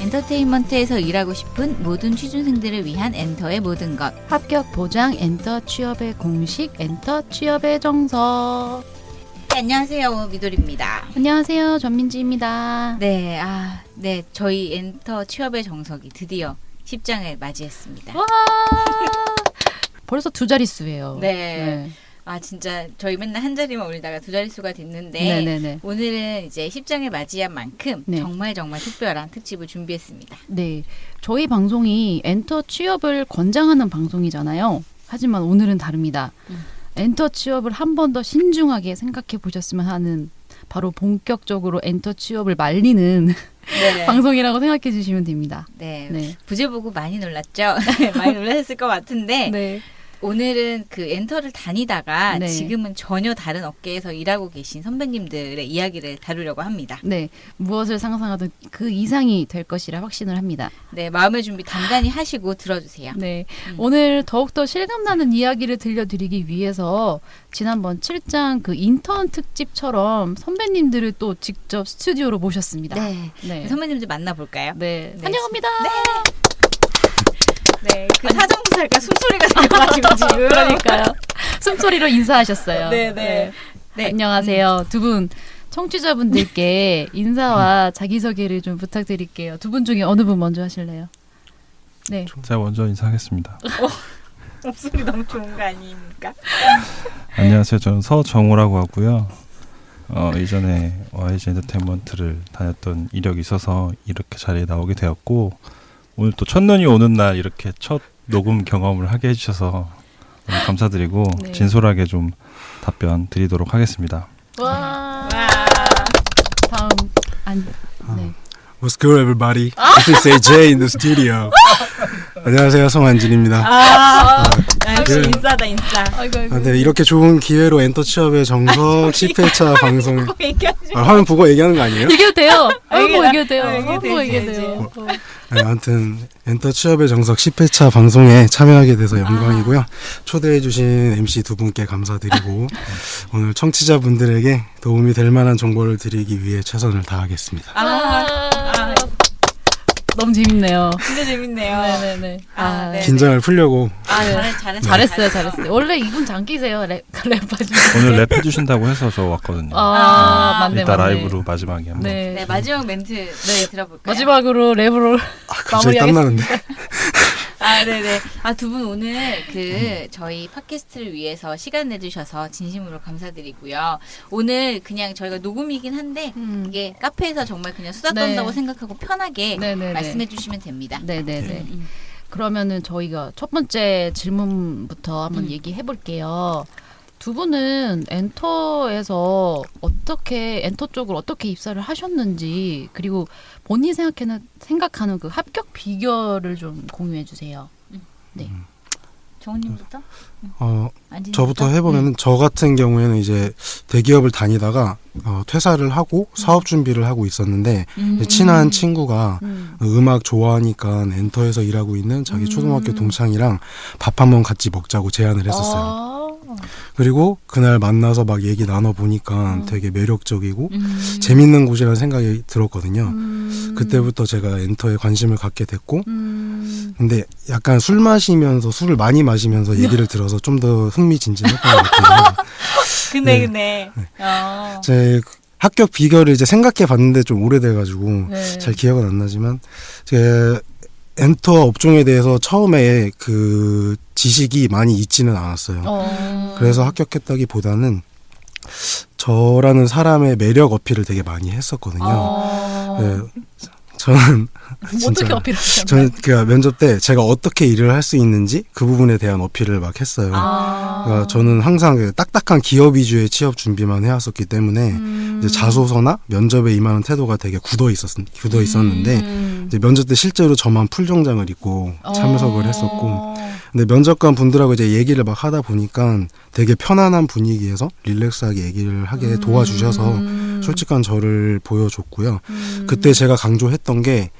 엔터테인먼트에서 일하고 싶은 모든 취준생들을 위한 엔터의 모든 것. 합격 보장 엔터 취업의 공식 엔터 취업의 정석. 네, 안녕하세요. 미돌입니다. 안녕하세요. 전민지입니다. 네, 저희 엔터 취업의 정석이 드디어 10장을 맞이했습니다. 와! 벌써 두 자릿수예요. 네. 진짜 저희 맨날 한 자리만 올리다가 두 자릿수가 됐는데 네네네. 오늘은 이제 10장을 맞이한 만큼 네. 정말 특별한 특집을 준비했습니다. 네. 저희 방송이 엔터 취업을 권장하는 방송이잖아요. 하지만 오늘은 다릅니다. 엔터 취업을 한 번 더 신중하게 생각해 보셨으면 하는 바로 본격적으로 엔터 취업을 말리는 네. 방송이라고 생각해 주시면 됩니다. 네. 네. 부제 보고 많이 놀랐죠? 많이 놀라셨을 것 같은데 네. 오늘은 그 엔터를 다니다가 네. 지금은 전혀 다른 업계에서 일하고 계신 선배님들의 이야기를 다루려고 합니다. 네. 무엇을 상상하든 그 이상이 될 것이라 확신을 합니다. 네. 마음의 준비 단단히 하시고 들어주세요. 네. 오늘 더욱더 실감나는 이야기를 들려드리기 위해서 지난번 7장 그 인턴 특집처럼 선배님들을 또 직접 스튜디오로 모셨습니다. 네. 네. 선배님들 만나볼까요? 네. 네. 환영합니다. 네. 그 사정부사 할까 숨소리가 들려가지고 지금. 그러니까요. 숨소리로 인사하셨어요. 네. 안녕하세요. 두 분 청취자분들께 인사와 자기소개를 좀 부탁드릴게요. 두 분 중에 어느 분 먼저 하실래요? 네. 제가 먼저 인사하겠습니다. 목소리 너무 좋은 거 아닙니까? 안녕하세요. 저는 서정우라고 하고요. 이전에 YG 엔터테인먼트를 다녔던 이력이 있어서 이렇게 자리에 나오게 되었고 오늘 또 첫눈이 오는 날 이렇게 첫 녹음 경험을 하게 해주셔서 너무 감사드리고 네. 진솔하게 좀 답변 드리도록 하겠습니다. 와. 다음 네. What's good, everybody? This is AJ in the studio. 안녕하세요, 송한진입니다. 역시 인싸다 인싸. 아이고. 네, 이렇게 좋은 기회로 엔터 취업의 정석 10회차 방송. 화면 보고 얘기하는 거 아니에요? 얘기해도 돼요. 얘기해도 얘기해도 돼요. 얘기해도 얘기해도 되지. 돼요. 네, 아무튼 엔터 취업의 정석 10회차 방송에 참여하게 돼서 영광이고요. 초대해주신 MC 두 분께 감사드리고 오늘 청취자분들에게 도움이 될 만한 정보를 드리기 위해 최선을 다하겠습니다. 너무 재밌네요. 진짜 재밌네요. 네네네. 네. 긴장을 풀려고. 잘했어요. 원래 이분 장기세요. 랩하시는. 오늘 랩 해주신다고 해서 저 왔거든요. 맞네. 이따 라이브로 마지막에 한번. 네, 마지막 멘트 들어볼까요? 마지막으로 랩으로 갑자기 땀나는데. 네네. 두 분 오늘 저희 팟캐스트를 위해서 시간 내주셔서 진심으로 감사드리고요. 오늘 그냥 저희가 녹음이긴 한데 이게 카페에서 정말 그냥 수다 떤다고 생각하고 편하게 말씀해 주시면 됩니다. 네네네. 그러면은 저희가 첫 번째 질문부터 한번 얘기해 볼게요. 두 분은 엔터에서 엔터 쪽으로 어떻게 입사를 하셨는지 그리고 본인이 생각하는 그 합격 비결을 좀 공유해 주세요. 네. 정훈님부터? 저부터 해보면 저 같은 경우에는 이제 대기업을 다니다가 퇴사를 하고 사업 준비를 하고 있었는데 친한 친구가 음악 좋아하니까 엔터에서 일하고 있는 자기 초등학교 동창이랑 밥 한번 같이 먹자고 제안을 했었어요. 그리고 그날 만나서 막 얘기 나눠보니까 되게 매력적이고 재밌는 곳이라는 생각이 들었거든요. 그때부터 제가 엔터에 관심을 갖게 됐고 근데 약간 술을 많이 마시면서 얘기를 들어서 좀 더 흥미진진했던 것 같아요. 근데 제 합격 비결을 이제 생각해 봤는데 좀 오래돼가지고 잘 기억은 안 나지만 제 엔터 업종에 대해서 처음에 그 지식이 많이 있지는 않았어요. 그래서 합격했다기보다는 저라는 사람의 매력 어필을 되게 많이 했었거든요. 네, 저는 어떻게 어필하셨나요? 저는 그 면접 때 제가 어떻게 일을 할 수 있는지 그 부분에 대한 어필을 막 했어요. 그러니까 저는 항상 딱딱한 기업 위주의 취업 준비만 해왔었기 때문에 이제 자소서나 면접에 임하는 태도가 되게 굳어 있었는데 이제 면접 때 실제로 저만 풀정장을 입고 참석을 했었고 근데 면접관 분들하고 이제 얘기를 막 하다 보니까 되게 편안한 분위기에서 릴렉스하게 얘기를 하게 도와주셔서 솔직한 저를 보여줬고요. 그때 제가 강조했던 게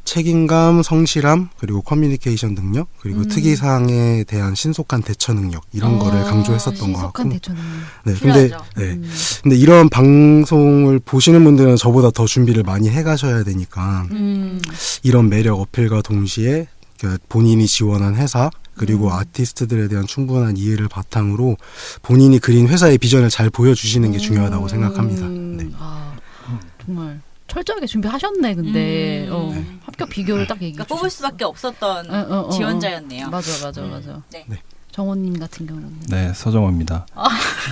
책임감, 성실함, 그리고 커뮤니케이션 능력, 그리고 특이사항에 대한 신속한 대처 능력 이런 거를 강조했었던 것 같고. 신속한 대처 능력. 네, 근데 이런 방송을 보시는 분들은 저보다 더 준비를 많이 해가셔야 되니까 이런 매력 어필과 동시에 본인이 지원한 회사 그리고 아티스트들에 대한 충분한 이해를 바탕으로 본인이 그린 회사의 비전을 잘 보여주시는 게 중요하다고 생각합니다. 네. 정말 철저하게 준비하셨네. 근데 합격 비결을 딱 얘기해 주셨어. 뽑을 수밖에 없었던 지원자였네요. 맞아. 네. 정호님 같은 경우는 네, 서정호입니다.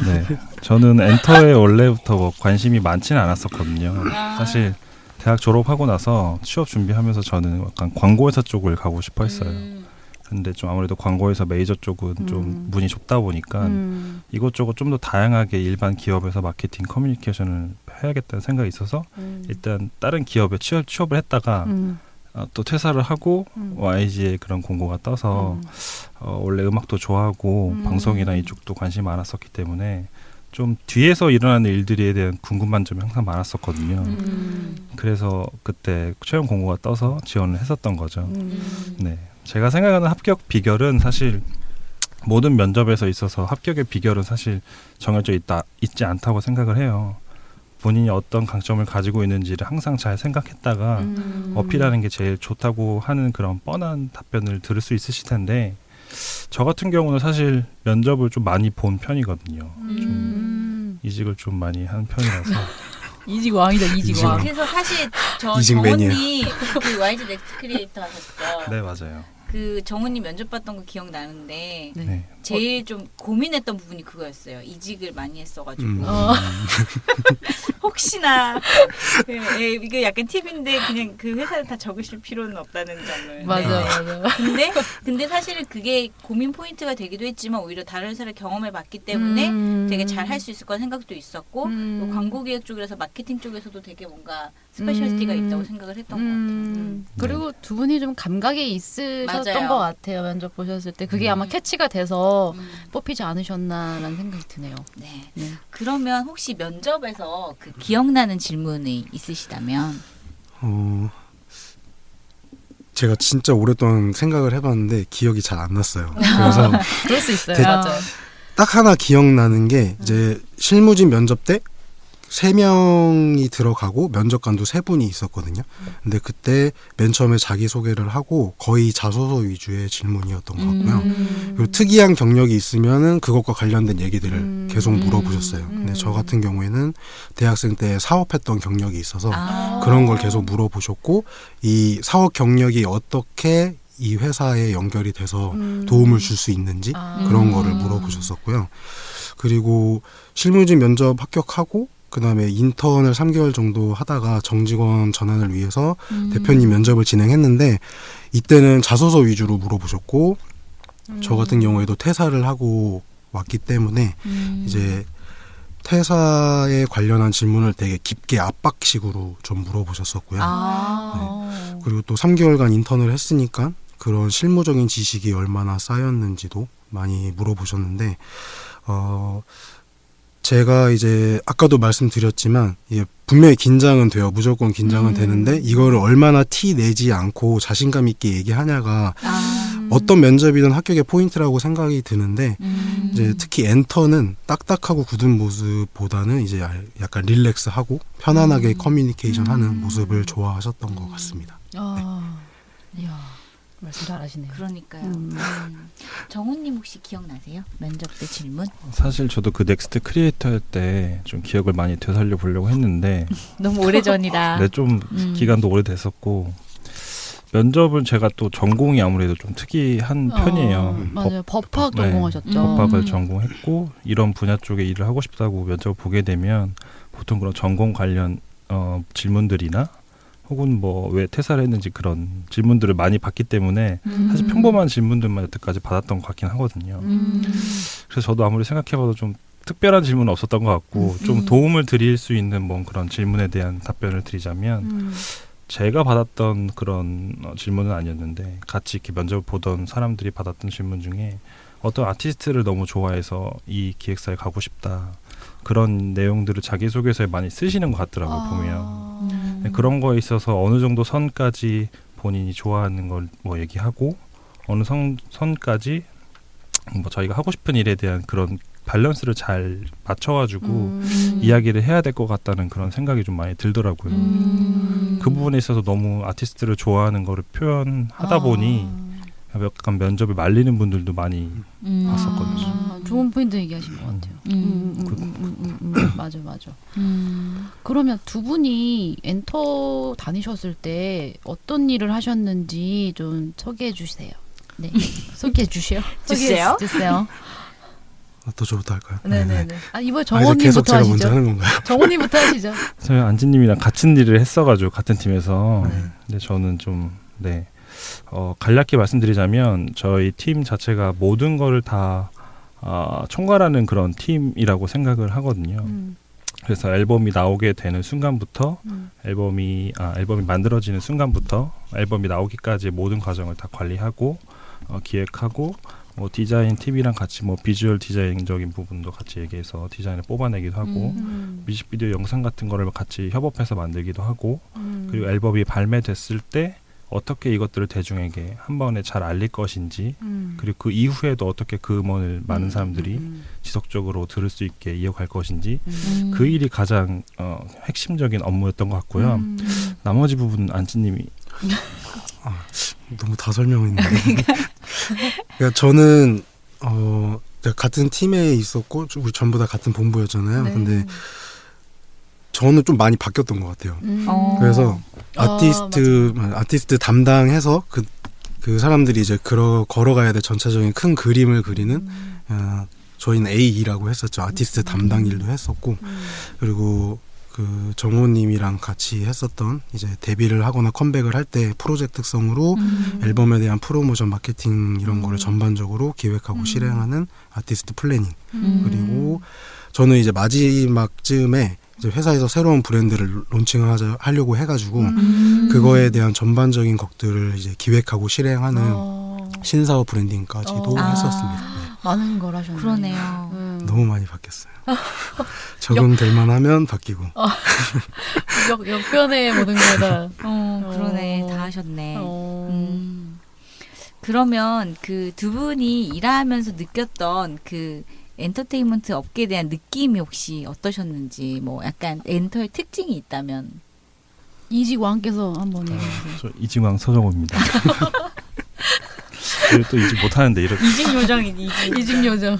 네, 저는 엔터에 원래부터 뭐 관심이 많지는 않았었거든요. 사실 대학 졸업하고 나서 취업 준비하면서 저는 약간 광고회사 쪽을 가고 싶어 했어요. 근데 좀 아무래도 광고회사 메이저 쪽은 좀 문이 좁다 보니까 이것저것 좀 더 다양하게 일반 기업에서 마케팅 커뮤니케이션을 해야겠다는 생각이 있어서 일단 다른 기업에 취업을 했다가 또 퇴사를 하고 YG에 그런 공고가 떠서 원래 음악도 좋아하고 방송이나 이쪽도 관심이 많았었기 때문에 좀 뒤에서 일어나는 일들에 대한 궁금한 점이 항상 많았었거든요. 그래서 그때 채용 공고가 떠서 지원을 했었던 거죠. 네, 제가 생각하는 합격 비결은 사실 모든 면접에서 있어서 합격의 비결은 사실 정해져 있지 않다고 생각을 해요. 본인이 어떤 강점을 가지고 있는지를 항상 잘 생각했다가 어필하는 게 제일 좋다고 하는 그런 뻔한 답변을 들을 수 있으실 텐데 저 같은 경우는 사실 면접을 좀 많이 본 편이거든요. 좀 이직을 좀 많이 한 편이라서 이직왕이다. 이직왕. 그래서 사실 저 이직 매니아. 정훈님 그 YG 넥스트 크리에이터 하셨죠. 네, 맞아요. 그 정훈님 면접 봤던 거 기억나는데 네. 제일 좀 고민했던 부분이 그거였어요. 이직을 많이 했어가지고 혹시나 이거 약간 팁인데 그냥 그 회사를 다 적으실 필요는 없다는 점을. 맞아. 근데 사실은 그게 고민 포인트가 되기도 했지만 오히려 다른 회사를 경험해봤기 때문에 되게 잘 할 수 있을 거란 생각도 있었고 또 광고기획 쪽이라서 마케팅 쪽에서도 되게 뭔가 스페셜티가 있다고 생각을 했던 것 같아요. 그리고 두 분이 좀 감각이 있으셨던 맞아요. 것 같아요. 면접 보셨을 때 그게 아마 캐치가 돼서 뽑히지 않으셨나라는 생각이 드네요. 네. 네. 그러면 혹시 면접에서 그 기억나는 질문이 있으시다면? 제가 진짜 오랫동안 생각을 해봤는데 기억이 잘 안 났어요. 그래서 그럴 수 있어요. 맞아요. 딱 하나 기억나는 게 이제 실무진 면접 때 3명이 들어가고 면접관도 3분이 있었거든요. 근데 그때 맨 처음에 자기소개를 하고 거의 자소서 위주의 질문이었던 것 같고요. 그리고 특이한 경력이 있으면은 그것과 관련된 얘기들을 계속 물어보셨어요. 근데 저 같은 경우에는 대학생 때 사업했던 경력이 있어서 그런 걸 계속 물어보셨고 이 사업 경력이 어떻게 이 회사에 연결이 돼서 도움을 줄 수 있는지 그런 거를 물어보셨었고요. 그리고 실무진 면접 합격하고 그 다음에 인턴을 3개월 정도 하다가 정직원 전환을 위해서 대표님 면접을 진행했는데 이때는 자소서 위주로 물어보셨고 저 같은 경우에도 퇴사를 하고 왔기 때문에 이제 퇴사에 관련한 질문을 되게 깊게 압박식으로 좀 물어보셨었고요. 네. 그리고 또 3개월간 인턴을 했으니까 그런 실무적인 지식이 얼마나 쌓였는지도 많이 물어보셨는데 제가 이제 아까도 말씀드렸지만 이게 분명히 긴장은 돼요. 무조건 긴장은 되는데 이거를 얼마나 티 내지 않고 자신감 있게 얘기하냐가 어떤 면접이든 합격의 포인트라고 생각이 드는데 이제 특히 엔터는 딱딱하고 굳은 모습보다는 이제 약간 릴렉스하고 편안하게 커뮤니케이션하는 모습을 좋아하셨던 것 같습니다. 이야, 말씀 잘하시네요. 그러니까요. 정훈님 혹시 기억나세요? 면접 때 질문? 사실 저도 그 넥스트 크리에이터 할 때 좀 기억을 많이 되살려 보려고 했는데 너무 오래전이다. 네, 좀 기간도 오래됐었고 면접은 제가 또 전공이 아무래도 좀 특이한 편이에요. 맞아요. 법학 전공하셨죠. 법학을 전공했고 이런 분야 쪽에 일을 하고 싶다고 면접을 보게 되면 보통 그런 전공 관련 질문들이나 혹은 뭐 왜 퇴사를 했는지 그런 질문들을 많이 받기 때문에 사실 평범한 질문들만 여태까지 받았던 것 같긴 하거든요. 그래서 저도 아무리 생각해봐도 좀 특별한 질문은 없었던 것 같고 좀 도움을 드릴 수 있는 뭐 그런 질문에 대한 답변을 드리자면 제가 받았던 그런 질문은 아니었는데 같이 이렇게 면접을 보던 사람들이 받았던 질문 중에 어떤 아티스트를 너무 좋아해서 이 기획사에 가고 싶다. 그런 내용들을 자기소개서에 많이 쓰시는 것 같더라고요. 보면. 그런 거에 있어서 어느 정도 선까지 본인이 좋아하는 걸 뭐 얘기하고 어느 선까지 뭐 자기가 하고 싶은 일에 대한 그런 밸런스를 잘 맞춰가지고 이야기를 해야 될 것 같다는 그런 생각이 좀 많이 들더라고요. 그 부분에 있어서 너무 아티스트를 좋아하는 거를 표현하다 보니 약간 면접에 말리는 분들도 많이 봤었거든요. 좋은 포인트 얘기하신 것 같아요. 맞아. 그러면 두 분이 엔터 다니셨을 때 어떤 일을 하셨는지 좀 소개해 주세요. 네, 소개해 주세요. 주세요. 또 저부터 할까요? 네네네. 이번 계속 정원님부터 제가 하시죠. 먼저 하는 건가요? 정원님부터 하시죠. 저희 안지님이랑 같은 일을 했어가지고 같은 팀에서 근데 저는 좀 간략히 말씀드리자면 저희 팀 자체가 모든 거를 다 총괄하는 그런 팀이라고 생각을 하거든요. 그래서 앨범이 나오게 되는 순간부터 앨범이 만들어지는 순간부터 앨범이 나오기까지 모든 과정을 다 관리하고 기획하고 뭐 디자인 팀이랑 같이 뭐 비주얼 디자인적인 부분도 같이 얘기해서 디자인을 뽑아내기도 하고 뮤직비디오 영상 같은 거를 같이 협업해서 만들기도 하고 그리고 앨범이 발매됐을 때 어떻게 이것들을 대중에게 한 번에 잘 알릴 것인지 그리고 그 이후에도 어떻게 그 음원을 많은 사람들이 지속적으로 들을 수 있게 이어갈 것인지 그 일이 가장 핵심적인 업무였던 것 같고요. 나머지 부분은 안지님이 너무 다 설명했는데 그러니까 저는 같은 팀에 있었고 우리 전부 다 같은 본부였잖아요. 근데 저는 좀 많이 바뀌었던 것 같아요. 그래서 아티스트 담당해서 그 사람들이 이제 걸어가야 될 전체적인 큰 그림을 그리는 저희는 AE라고 했었죠. 아티스트 담당 일도 했었고 그리고 그 정호님이랑 같이 했었던 이제 데뷔를 하거나 컴백을 할 때 프로젝트 특성으로 앨범에 대한 프로모션 마케팅 이런 거를 전반적으로 기획하고 실행하는 아티스트 플래닝 그리고 저는 이제 마지막쯤에 이제 회사에서 새로운 브랜드를 론칭하려고 해가지고 그거에 대한 전반적인 것들을 이제 기획하고 실행하는 신사업 브랜딩까지도 했었습니다. 네. 많은 걸 하셨네요. 그러네요. 너무 많이 바뀌었어요. 적응될 만하면 바뀌고. 역변의 모든 거다. 그러네. 다 하셨네. 그러면 그 두 분이 일하면서 느꼈던 그 엔터테인먼트 업계에 대한 느낌이 혹시 어떠셨는지 뭐 약간 엔터의 특징이 있다면 이직왕께서 한번 얘기해주세요. 저 이직왕 서정호입니다. 또 이직 못하는데 이렇게 이직 요정이니 이직 요정.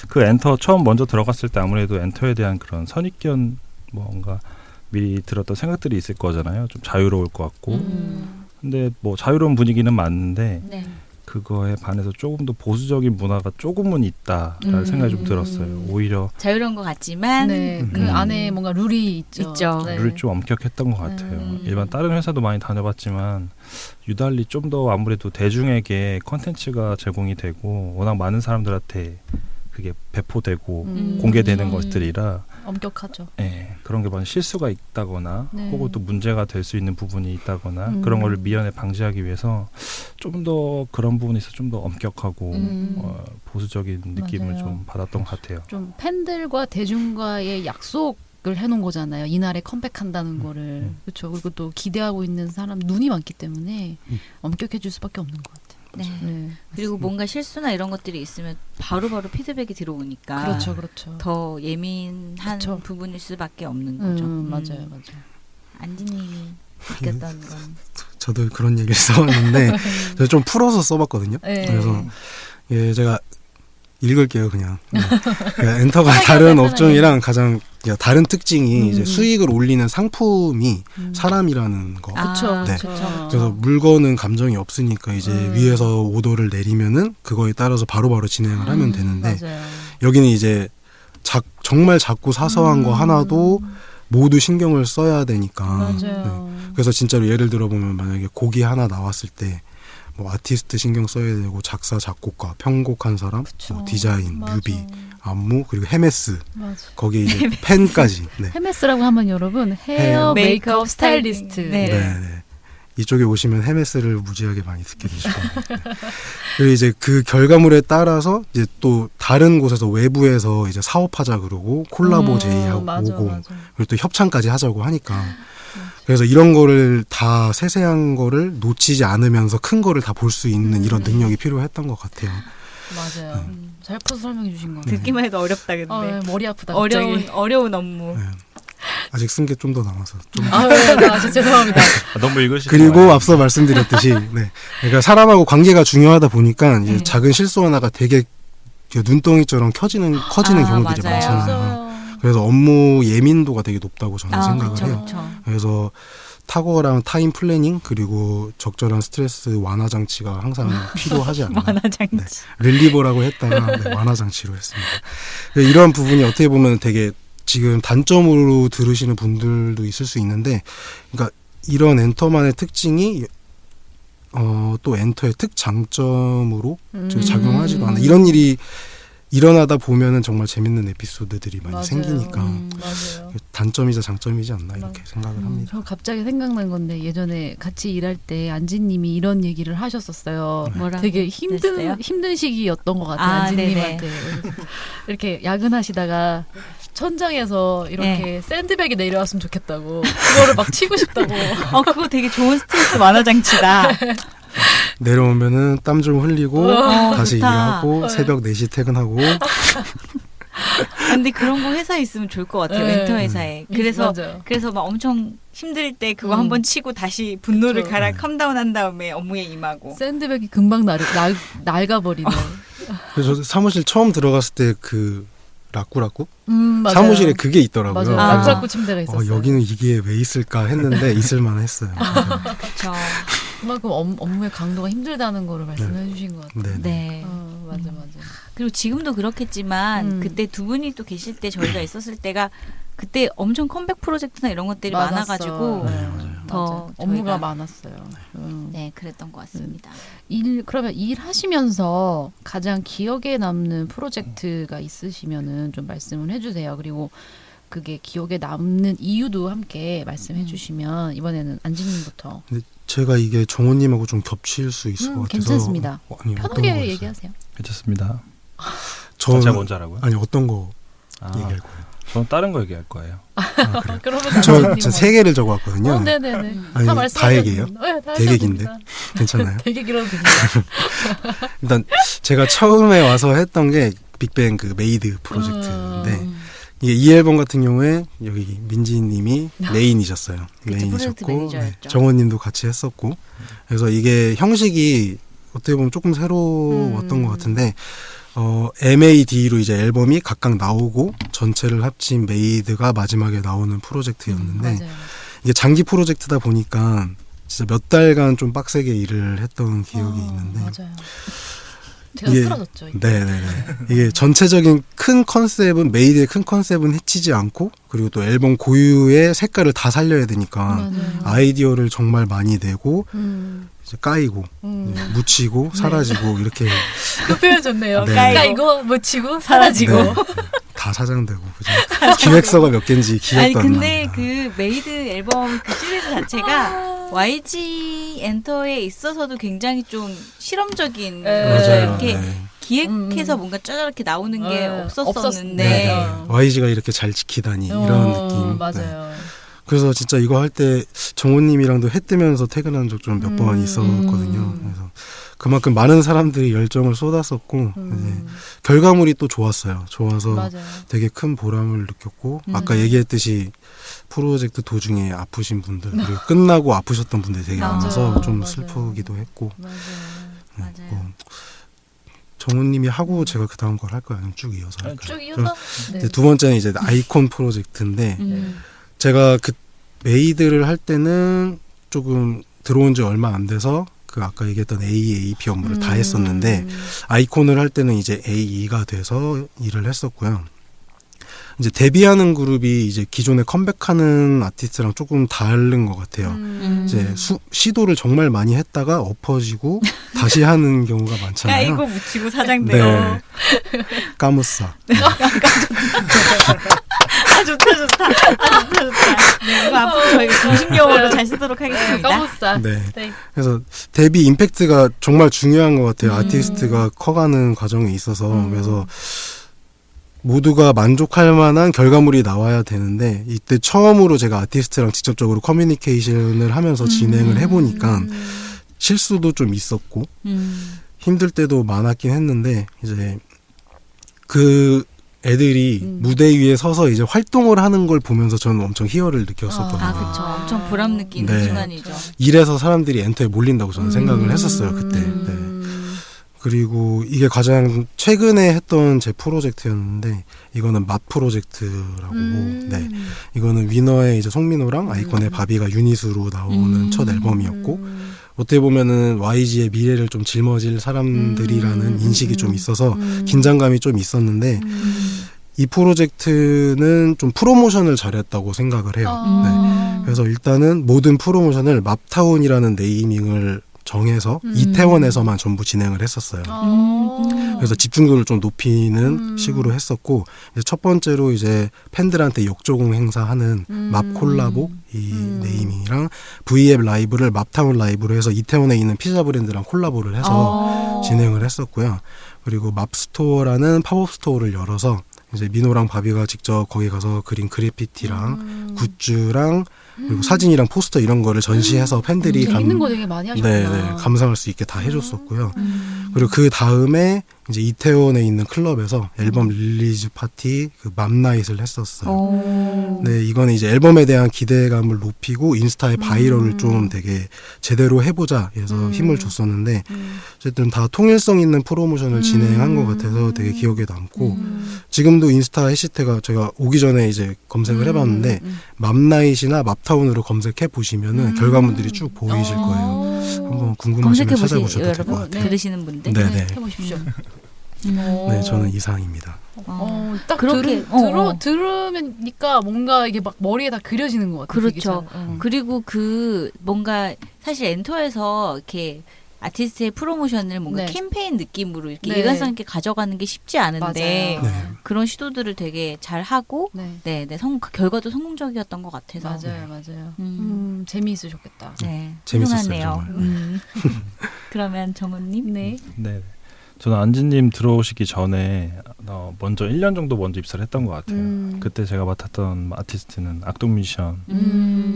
그 엔터 처음 먼저 들어갔을 때 아무래도 엔터에 대한 그런 선입견 뭔가 미리 들었던 생각들이 있을 거잖아요. 좀 자유로울 것 같고 근데 뭐 자유로운 분위기는 맞는데 그거에 반해서 조금 더 보수적인 문화가 조금은 있다라는 생각이 좀 들었어요. 오히려 자유로운 것 같지만 그 안에 뭔가 룰이 있죠. 룰이 좀 엄격했던 것 같아요. 일반 다른 회사도 많이 다녀봤지만 유달리 좀 더 아무래도 대중에게 콘텐츠가 제공이 되고 워낙 많은 사람들한테 그게 배포되고 공개되는 것들이라 엄격하죠. 네, 그런 게 많은 실수가 있다거나 혹은 또 문제가 될 수 있는 부분이 있다거나 그런 거를 미연에 방지하기 위해서 좀 더 그런 부분에서 좀 더 엄격하고 보수적인 느낌을 좀 받았던 것 같아요. 좀 팬들과 대중과의 약속을 해놓은 거잖아요. 이날에 컴백한다는 거를. 그렇죠. 그리고 또 기대하고 있는 사람 눈이 많기 때문에 엄격해질 수밖에 없는 것 같아요. 네. 그리고 뭔가 실수나 이런 것들이 있으면 바로바로 피드백이 들어오니까 그렇죠. 더 예민한 부분일 수밖에 없는 거죠. 맞아요. 안지님이 느꼈던 건 저도 그런 얘기를 써봤는데 제가 좀 풀어서 써봤거든요. 그래서 제가 읽을게요, 그냥. 엔터가 다른 업종이랑 가장 다른 특징이 이제 수익을 올리는 상품이 사람이라는 거. 그쵸. 그래서 물건은 감정이 없으니까 이제 위에서 오더를 내리면은 그거에 따라서 바로바로 진행을 하면 되는데 여기는 이제 정말 작고 사소한 거 하나도 모두 신경을 써야 되니까. 그래서 진짜로 예를 들어보면 만약에 곡이 하나 나왔을 때 뭐 아티스트 신경 써야 되고 작사, 작곡가, 편곡한 사람, 뭐 디자인, 뮤비, 안무 그리고 헤메스 거기에 이제 팬까지. 헤메스라고 하면 여러분 헤어 메이크업 스타일리스트. 이쪽에 오시면 헤메스를 무지하게 많이 듣게 되실 겁니다. 그리고 이제 그 결과물에 따라서 이제 또 다른 곳에서 외부에서 이제 사업하자 그러고 콜라보 제의하고 맞아, 오고 맞아. 그리고 또 협찬까지 하자고 하니까 그래서 이런 거를 다 세세한 거를 놓치지 않으면서 큰 거를 다 볼 수 있는 이런 능력이 필요했던 것 같아요. 맞아요. 잘 풀어서 설명해 주신 거 같아요. 듣기만 해도 어렵다 근데. 네, 머리 아프다. 갑자기. 어려운 업무. 네. 아직 쓴 게 좀 더 남아서 좀. 죄송합니다. 너무 읽으시는 그리고 거예요. 앞서 말씀드렸듯이, 네. 그러니까 사람하고 관계가 중요하다 보니까 이제 작은 실수 하나가 되게 눈덩이처럼 커지는 경우들이 맞아요. 많잖아요. 그래서 업무 예민도가 되게 높다고 저는 생각을 그쵸, 해요. 그쵸. 그래서 탁월한 타임 플래닝 그리고 적절한 스트레스 완화 장치가 항상 필요하지 않나. 완화 장치. 네. 릴리버라고 했다가 네, 완화 장치로 했습니다. 이런 부분이 어떻게 보면 되게 지금 단점으로 들으시는 분들도 있을 수 있는데, 그러니까 이런 엔터만의 특징이 또 엔터의 특장점으로 작용하지도 않아. 이런 일이 일어나다 보면은 정말 재밌는 에피소드들이 많이 맞아요. 생기니까 맞아요. 단점이자 장점이지 않나 이렇게 생각을 합니다. 저 갑자기 생각난 건데 예전에 같이 일할 때 안지님이 이런 얘기를 하셨었어요. 뭐라고 되게 그랬어요? 힘든 시기였던 것 같아요. 아, 안지님한테 이렇게 야근하시다가 천장에서 이렇게 네. 샌드백이 내려왔으면 좋겠다고 그거를 막 치고 싶다고. 그거 되게 좋은 스트레스 완화 장치다. 내려오면은 땀 좀 흘리고 다시 좋다. 일하고 새벽 4시 퇴근하고. 근데 그런 거 회사에 있으면 좋을 것 같아요. 네. 멘토 회사에. 그래서 맞아요. 막 엄청 힘들 때 그거 한번 치고 다시 분노를 그쵸. 컴다운한 다음에 업무에 임하고. 샌드백이 금방 낡아버리네. 그래서 저 사무실 처음 들어갔을 때 그 라꾸라꾸 맞아요. 사무실에 그게 있더라고요. 맞아요. 그래서 락라꾸 침대가 있었어요. 여기는 이게 왜 있을까 했는데 있을만 했어요. 그렇죠. 그만큼 업무의 강도가 힘들다는 거를 말씀해 주신 것 같아요. 네. 네. 맞아. 그리고 지금도 그렇겠지만 그때 두 분이 또 계실 때 저희가 있었을 때가 그때 엄청 컴백 프로젝트나 이런 것들이 많아가지고 네, 더 맞아요. 업무가 저희가 많았어요. 네 그랬던 것 같습니다. 그러면 일하시면서 가장 기억에 남는 프로젝트가 있으시면은 좀 말씀을 해주세요. 그리고 그게 기억에 남는 이유도 함께 말씀해 주시면 이번에는 안지님부터. 근데 제가 이게 정호님하고 좀 겹칠 수 있을 것 같아서 괜찮습니다. 아니, 어떤 편하게 거였어요? 얘기하세요. 괜찮습니다. 저는 제가 먼저 하라고요? 아니 어떤 거 아, 얘기할 거예요? 저는 다른 거 얘기할 거예요. 그러면 저 3개를 적어왔거든요. 네네네. 아니, 다 다 얘기해요? 네, 다 되게 하셔도 긴데? 됩니다. 괜찮아요? 되게 길어도 됩니다. 일단 제가 처음에 와서 했던 게 빅뱅 그 메이드 프로젝트인데 이게 이 앨범 같은 경우에 여기 민지님이 메인이셨어요. 프로젝트 메인이셨고 매니저였죠. 정원님도 같이 했었고 그래서 이게 형식이 어떻게 보면 조금 새로웠던 것 같은데 MAD로 이제 앨범이 각각 나오고 전체를 합친 메이드가 마지막에 나오는 프로젝트였는데 맞아요. 이게 장기 프로젝트다 보니까 진짜 몇 달간 좀 빡세게 일을 했던 기억이 있는데 맞아요. 제가 이게- 쓰러졌죠. 이게. 네네네. 이게 전체적인 큰 컨셉은 메이드의 큰 컨셉은 해치지 않고 그리고 또 앨범 고유의 색깔을 다 살려야 되니까 맞아요. 아이디어를 정말 많이 내고 음. 이제 까이고 묻히고 사라지고 이렇게 그 표현 좋네요. 네. 까이고 묻히고 사라지고. 네, 다 사장되고 그죠? 기획서가 몇 개인지 기억도 아니 안 근데 납니다. 그 메이드 앨범 그 시리즈 자체가 YG 엔터에 있어서도 굉장히 좀 실험적인 네. 거죠. 맞아요. 이렇게 네. 기획해서 뭔가 짜잘하게 나오는 게 네. 없었었는데 네. YG가 이렇게 잘 지키다니 이런 느낌. 네. 맞아요. 그래서 진짜 이거 할 때 정호님이랑도 해 뜨면서 퇴근한 적 좀 몇 번 있었거든요. 그래서 그만큼 많은 사람들이 열정을 쏟았었고 이제 결과물이 또 좋았어요. 좋아서 맞아요. 되게 큰 보람을 느꼈고 아까 얘기했듯이 프로젝트 도중에 아프신 분들 그리고 끝나고 아프셨던 분들이 되게 맞아요. 많아서 좀 맞아요. 슬프기도 했고 맞아요. 네, 맞아요. 뭐 정우님이 하고 제가 그 다음 걸 할까요? 아니면 쭉 이어서 할까요? 쭉 이어서. 네. 이제 두 번째는 이제 아이콘 프로젝트인데 제가 그 메이드를 할 때는 조금 들어온 지 얼마 안 돼서 그 아까 얘기했던 AAP 업무를 다 했었는데 아이콘을 할 때는 이제 AE가 돼서 일을 했었고요. 이제 데뷔하는 그룹이 이제 기존에 컴백하는 아티스트랑 조금 다른 것 같아요. 이제 시도를 정말 많이 했다가 엎어지고 다시 하는 경우가 많잖아요. 까이고 묻히고 사장되고 네. 까무싸. 좋다. 네, 이거 앞으로 저희가 정신용어로 잘 쓰도록 하겠습니다. 까무싸. 네. 그래서 데뷔 임팩트가 정말 중요한 것 같아요. 아티스트가 커가는 과정에 있어서. 그래서 모두가 만족할 만한 결과물이 나와야 되는데 이때 처음으로 제가 아티스트랑 직접적으로 커뮤니케이션을 하면서 진행을 해보니까 실수도 좀 있었고 힘들 때도 많았긴 했는데 이제 그 애들이 무대 위에 서서 이제 활동을 하는 걸 보면서 저는 엄청 희열을 느꼈었거든요. 그렇죠. 엄청 보람 느끼는 네. 순간이죠. 이래서 사람들이 엔터에 몰린다고 저는 생각을 했었어요 그때. 네. 그리고 이게 가장 최근에 했던 제 프로젝트였는데 이거는 맛 프로젝트라고 네 이거는 위너의 이제 송민호랑 아이콘의 바비가 유닛으로 나오는 첫 앨범이었고 어떻게 보면은 YG의 미래를 좀 짊어질 사람들이라는 인식이 좀 있어서 긴장감이 좀 있었는데 이 프로젝트는 좀 프로모션을 잘했다고 생각을 해요. 네. 그래서 일단은 모든 프로모션을 맙타운이라는 네이밍을 정해서 이태원에서만 전부 진행을 했었어요. 그래서 집중도를 좀 높이는 식으로 했었고 이제 첫 번째로 이제 팬들한테 역조공 행사하는 맙 콜라보 이 네이밍이랑 V앱 라이브를 맙타운 라이브로 해서 이태원에 있는 피자 브랜드랑 콜라보를 해서 진행을 했었고요. 그리고 맙스토어라는 팝업 스토어를 열어서 이제 민호랑 바비가 직접 거기 가서 그린 그래피티랑 굿즈랑 그리고 사진이랑 포스터 이런 거를 전시해서 팬들이 재밌는 거 되게 많이 하셨구나. 네, 감상할 수 있게 다 해줬었고요. 그리고 그 다음에 이제 이태원에 있는 클럽에서 앨범 릴리즈 파티 그 맘나잇을 했었어요. 네, 이거는 이제 앨범에 대한 기대감을 높이고 인스타에 바이럴을 좀 되게 제대로 해보자 해서 힘을 줬었는데 어쨌든 다 통일성 있는 프로모션을 진행한 것 같아서 되게 기억에 남고 지금도 인스타 해시태가 제가 오기 전에 이제 검색을 해봤는데 맘나잇이나 맙타운으로 검색해 보시면은 결과물들이 쭉 보이실 거예요. 한번 궁금하시면 찾아보셔도 될 것 같아요. 들으시는 분들 네네. 해보십시오. 네, 저는 이상입니다. 딱 그렇게 들으니까 뭔가 이게 막 머리에 다 그려지는 것 같아요. 그렇죠. 그리고 그 뭔가 사실 엔터에서 이렇게 아티스트의 프로모션을 뭔가 네. 캠페인 느낌으로 이렇게 네. 일관성 있게 가져가는 게 쉽지 않은데 맞아요. 네. 그런 시도들을 되게 잘 하고 네. 결과도 성공적이었던 것 같아서 맞아요. 재미있으셨겠다. 네, 재밌었어요, 훌륭하네요. 정말. 그러면 정원님, 네. 네. 저는 안지님 들어오시기 전에 먼저 1년 정도 먼저 입사를 했던 것 같아요. 그때 제가 맡았던 아티스트는 악동뮤지션.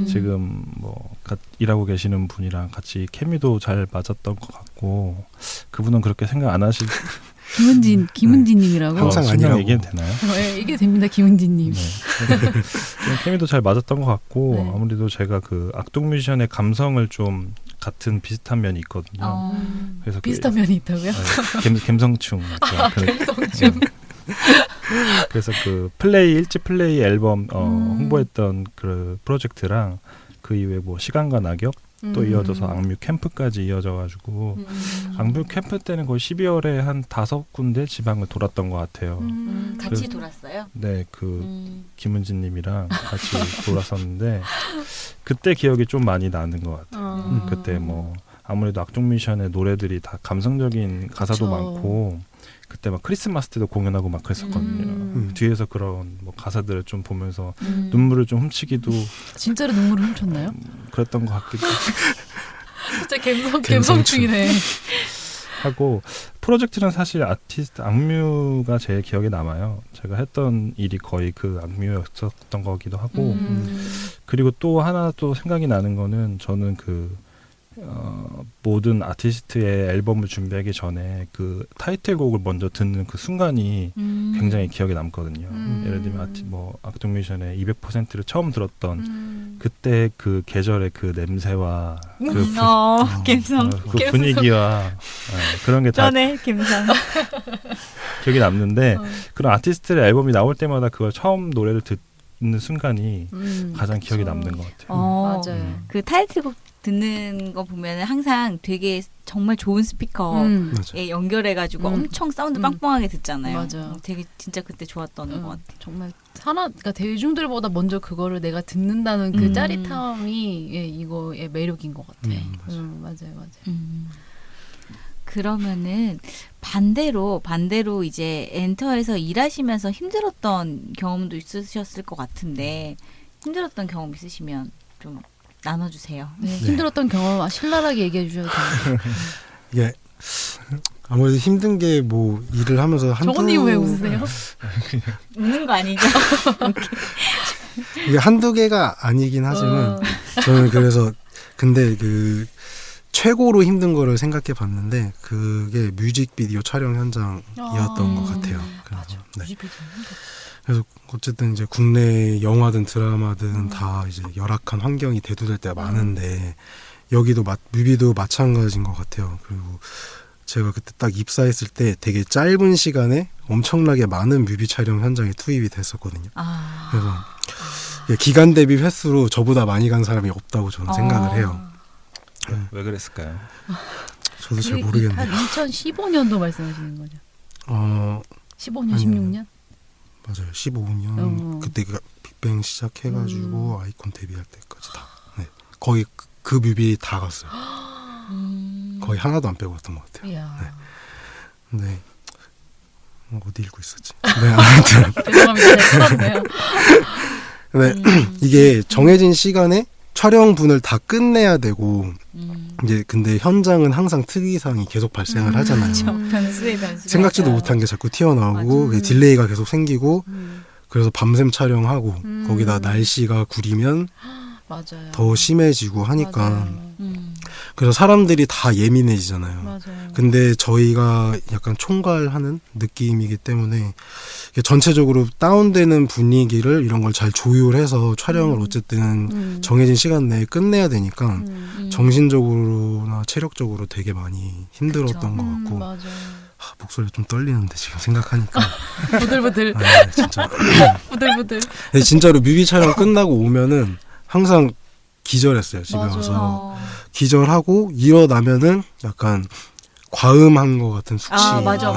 지금 뭐 일하고 계시는 분이랑 같이 케미도 잘 맞았던 것 같고 그분은 그렇게 생각 안 하실. 김은진님이라고. 항상 실명 아니라고. 얘기해도 되나요? 네, 이게 됩니다, 김은진님. 네. 케미도 잘 맞았던 것 같고 네. 아무래도 제가 그 악동뮤지션의 감성을 좀 같은 비슷한 면이 있거든요. 그래서 비슷한 면이 있다고요? 감성충. 감성충. 그래서 그 일집 플레이 앨범 홍보했던 그 프로젝트랑 그 이후에 뭐 시간과 낙엽 또 이어져서 악뮤 캠프까지 이어져가지고 악뮤 캠프 때는 거의 12월에 한 5군데 지방을 돌았던 것 같아요. 같이 돌았어요? 네, 김은진님이랑 같이 돌았었는데 그때 기억이 좀 많이 나는 것 같아요. 그때 뭐 아무래도 악동뮤지션의 노래들이 다 감성적인 가사도 그쵸. 많고 그때 막 크리스마스 때도 공연하고 막 그랬었거든요. 뒤에서 그런 뭐 가사들을 좀 보면서 눈물을 좀 훔치기도 진짜로 눈물을 훔쳤나요? 그랬던 것 같기도 진짜 감성충이네. 하고 프로젝트는 사실 아티스트 악뮤가 제일 기억에 남아요. 제가 했던 일이 거의 그 악뮤였었던 거기도 하고 그리고 또 하나 또 생각이 나는 거는 저는 모든 아티스트의 앨범을 준비하기 전에 그 타이틀곡을 먼저 듣는 그 순간이 굉장히 기억에 남거든요. 예를 들면 악동뮤지션의 200%를 처음 들었던 그때 그 계절의 그 냄새와 감성. 그 분위기와 그런 게 다 전에 감성. 기억이 남는데 그런 아티스트의 앨범이 나올 때마다 그걸 처음 노래를 듣는 순간이 가장 기억에 남는 것 같아요. 맞아요. 그 타이틀곡 듣는 거 보면 항상 되게 정말 좋은 스피커에 연결해가지고 엄청 사운드 빵빵하게 듣잖아요. 맞아요. 되게 진짜 그때 좋았던 것 같아요. 정말 그러니까 대중들보다 먼저 그거를 내가 듣는다는 그 짜릿함이 이거의 매력인 것 같아. 맞아요. 그러면은 반대로 이제 엔터에서 일하시면서 힘들었던 경험도 있으셨을 것 같은데 힘들었던 경험 있으시면 좀 나눠주세요. 네. 힘들었던 경험 신랄하게 얘기해 주셔도 돼요. 이게 아무래도 힘든 게 뭐 일을 하면서 정원님 왜 웃으세요? 웃는 거 아니죠? 이게 한두 개가 아니긴 하지만 저는 그래서 근데 그 최고로 힘든 거를 생각해 봤는데 그게 뮤직비디오 촬영 현장이었던 것 같아요. 맞아. 네. 뮤직비디오 그래서 어쨌든 이제 국내 영화든 드라마든 다 이제 열악한 환경이 대두될 때가 많은데 여기도 뮤비도 마찬가지인 것 같아요. 그리고 제가 그때 딱 입사했을 때 되게 짧은 시간에 엄청나게 많은 뮤비 촬영 현장에 투입이 됐었거든요. 그래서 기간 대비 횟수로 저보다 많이 간 사람이 없다고 저는 생각을 해요. 왜 그랬을까요? 저도 잘 모르겠네요. 한 2015년도 말씀하시는 거죠? 15년, 아니요. 16년? 맞아요. 15년 그때 빅뱅 시작해가지고 아이콘 데뷔할 때까지 다. 네. 거의 그 뮤비 다 갔어요. 거의 하나도 안 빼고 갔던 것 같아요. 네. 네. 어디 읽고 있었지? 네, 아무튼. 죄송합니다. 제가 풀었네요. 네, 이게 정해진 시간에 촬영분을 다 끝내야 되고 이제 근데 현장은 항상 특이사항이 계속 발생을 하잖아요. 변수에 생각지도 못한 게 자꾸 튀어나오고 딜레이가 계속 생기고 그래서 밤샘 촬영하고 거기다 날씨가 구리면 맞아요. 더 심해지고 하니까 맞아요. 그래서 사람들이 다 예민해지잖아요. 맞아요. 근데 저희가 약간 총괄하는 느낌이기 때문에 전체적으로 다운되는 분위기를 이런 걸 잘 조율해서 촬영을 어쨌든 정해진 시간 내에 끝내야 되니까 정신적으로나 체력적으로 되게 많이 힘들었던 것 같고 맞아요. 목소리가 좀 떨리는데 지금 생각하니까 부들부들. 진짜 부들부들. 네, 진짜로 뮤비 촬영 끝나고 오면은 항상 기절했어요. 집에 와서 기절하고 일어나면은 약간 과음한 것 같은 숙취. 맞아.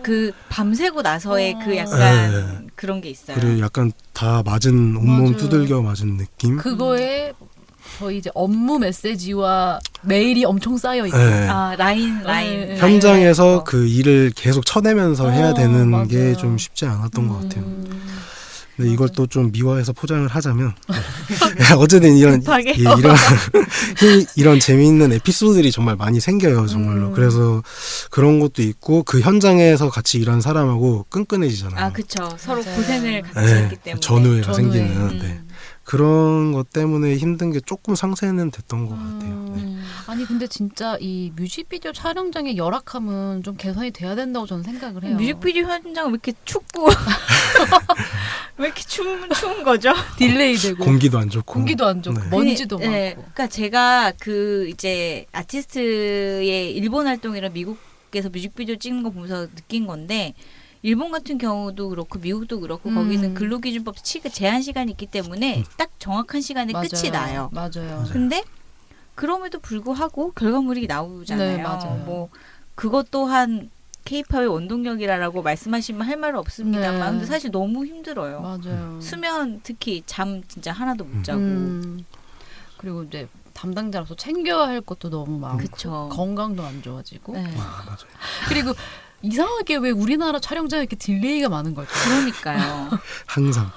그 밤새고 나서의 그 약간 그런 게 있어요. 그리고 약간 다 맞은 온몸 두들겨 맞은 느낌. 그거에 저희 이제 업무 메시지와 메일이 엄청 쌓여 있고. 라인. 현장에서 그 일을 계속 쳐내면서 해야 되는 게 좀 쉽지 않았던 것 같아요. 근데 이걸 또 좀 미화해서 포장을 하자면 어쨌든 이런 재미있는 에피소드들이 정말 많이 생겨요, 정말로. 그래서 그런 것도 있고 그 현장에서 같이 일하는 사람하고 끈끈해지잖아요. 그렇죠. 서로 고생을 같이 했기 때문에 전우회가 생기는. 그런 것 때문에 힘든 게 조금 상쇄는 됐던 것 같아요. 네. 아니 근데 진짜 이 뮤직비디오 촬영장의 열악함은 좀 개선이 돼야 된다고 저는 생각을 해요. 뮤직비디오 현장은 왜 이렇게 춥고 왜 이렇게 추운 거죠? 딜레이 되고 공기도 안 좋고 먼지도 많고. 그러니까 제가 그 이제 아티스트의 일본 활동이랑 미국에서 뮤직비디오 찍는 거 보면서 느낀 건데 일본 같은 경우도 그렇고 미국도 그렇고 거기는 근로기준법 제한 시간이 있기 때문에 딱 정확한 시간에 끝이 나요. 맞아요. 근데 그럼에도 불구하고 결과물이 나오잖아요. 네, 맞아요. 뭐 그것 또한 K-팝의 원동력이라고 말씀하시면 할 말은 없습니다만 근데 사실 너무 힘들어요. 맞아요. 수면 특히 잠 진짜 하나도 못 자고 그리고 이제 담당자로서 챙겨야 할 것도 너무 많고 그쵸. 건강도 안 좋아지고 맞아요. 그리고 이상하게 왜 우리나라 촬영장에 이렇게 딜레이가 많은 걸까? 그러니까요. 항상.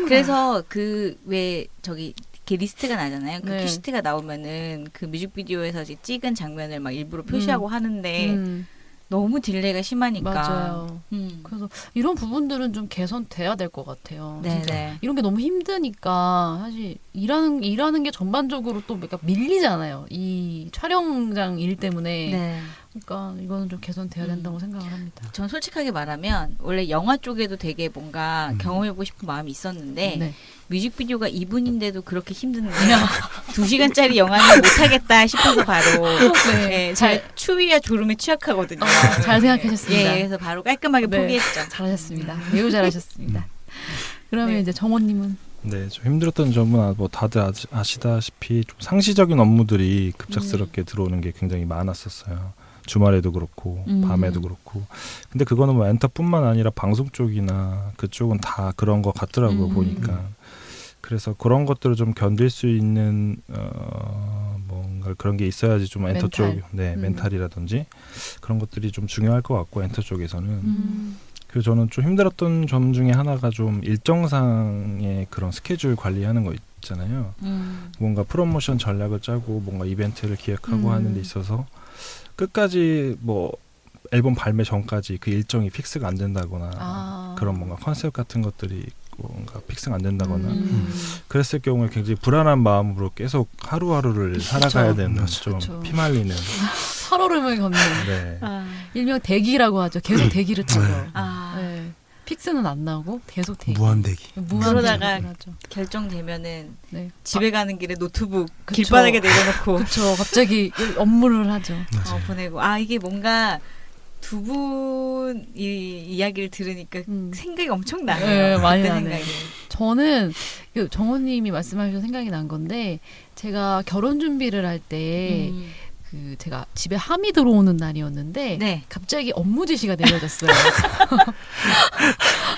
그래서 그 왜 저기 이렇게 리스트가 나잖아요. 그 네. 큐시트가 나오면은 그 뮤직비디오에서 이제 찍은 장면을 막 일부러 표시하고 하는데 너무 딜레이가 심하니까. 맞아요. 그래서 이런 부분들은 좀 개선돼야 될 것 같아요. 네네. 이런 게 너무 힘드니까 사실 일하는 게 전반적으로 또 약간 밀리잖아요. 이 촬영장 일 때문에. 네. 그러니까 이거는 좀 개선돼야 된다고 생각을 합니다. 전 솔직하게 말하면 원래 영화 쪽에도 되게 뭔가 경험해보고 싶은 마음이 있었는데 뮤직비디오가 2분인데도 그렇게 힘든데 2시간짜리 영화는 못하겠다 싶어서 바로 추위와 졸음에 취약하거든요. 잘 생각하셨습니다. 그래서 바로 깔끔하게 포기했죠. 잘하셨습니다. 매우 잘하셨습니다. 그러면 이제 정원님은? 네, 좀 힘들었던 점은 뭐 다들 아시다시피 좀 상시적인 업무들이 급작스럽게 들어오는 게 굉장히 많았었어요. 주말에도 그렇고 밤에도 그렇고. 근데 그거는 뭐 엔터뿐만 아니라 방송 쪽이나 그쪽은 다 그런 것 같더라고요, 보니까. 그래서 그런 것들을 좀 견딜 수 있는 뭔가 뭔가 그런 게 있어야지 좀 엔터 쪽, 멘탈이라든지 그런 것들이 좀 중요할 것 같고 엔터 쪽에서는. 그래서 저는 좀 힘들었던 점 중에 하나가 좀 일정상의 그런 스케줄 관리하는 거 있잖아요. 뭔가 프로모션 전략을 짜고 뭔가 이벤트를 기획하고 하는 데 있어서 끝까지 뭐 앨범 발매 전까지 그 일정이 픽스가 안 된다거나 그런 뭔가 컨셉 같은 것들이 뭔가 픽스가 안 된다거나 그랬을 경우에 굉장히 불안한 마음으로 계속 하루하루를 살아가야 되는 좀 피말리는 하루를 걷는 네. 일명 대기라고 하죠. 계속 대기를 타죠. 네. 픽스는 안 나오고 계속 대기. 무한대기. 그러다가 결정되면은 집에 가는 길에 노트북 길바닥에 내려놓고 그렇죠. 갑자기 업무를 하죠. 보내고 이게 뭔가 두 분 이야기를 들으니까 생각이 엄청 나요. 네, 많이 나네요. 저는 정호님이 말씀하셔서 생각이 난 건데 제가 결혼 준비를 할 때 제가 집에 함이 들어오는 날이었는데 갑자기 업무 지시가 내려졌어요.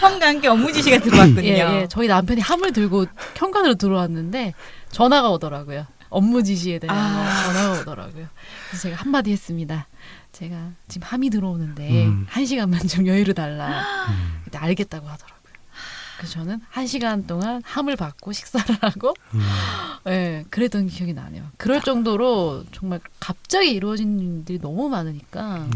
함과 함께 업무 지시가 들어왔군요. 예, 저희 남편이 함을 들고 현관으로 들어왔는데 전화가 오더라고요. 업무 지시에 대한 전화가 오더라고요. 그래서 제가 한마디 했습니다. 제가 지금 함이 들어오는데 1시간만 좀 여유를 달라. 그때 알겠다고 하더라고요. 그래서 저는 1시간 동안 함을 받고 식사를 하고 그랬던 기억이 나네요. 그럴 정도로 정말 갑자기 이루어진 일들이 너무 많으니까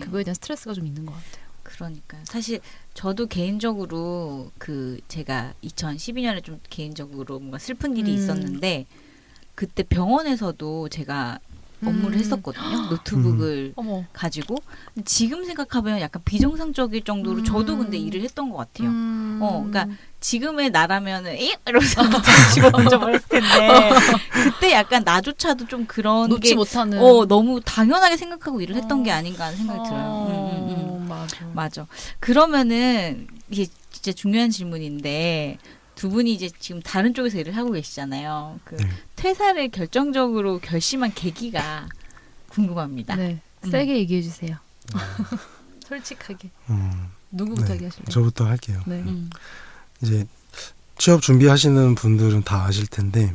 그거에 대한 스트레스가 좀 있는 것 같아요. 그러니까요. 사실 저도 개인적으로 제가 2012년에 좀 개인적으로 뭔가 슬픈 일이 있었는데 그때 병원에서도 제가 업무를 했었거든요. 노트북을 가지고. 지금 생각하면 약간 비정상적일 정도로 저도 근데 일을 했던 것 같아요. 그러니까 지금의 나라면은 이러면서 집어 던져버렸을 텐데 그때 약간 나조차도 좀 그런 놓지 게 못하는 너무 당연하게 생각하고 일을 했던 게 아닌가 하는 생각이 들어요. 맞아. 그러면은 이게 진짜 중요한 질문인데 두 분이 이제 지금 다른 쪽에서 일을 하고 계시잖아요. 퇴사를 결정적으로 결심한 계기가 궁금합니다. 네, 세게 얘기해 주세요. 솔직하게. 누구부터 얘기하실래요? 저부터 할게요. 이제 취업 준비하시는 분들은 다 아실 텐데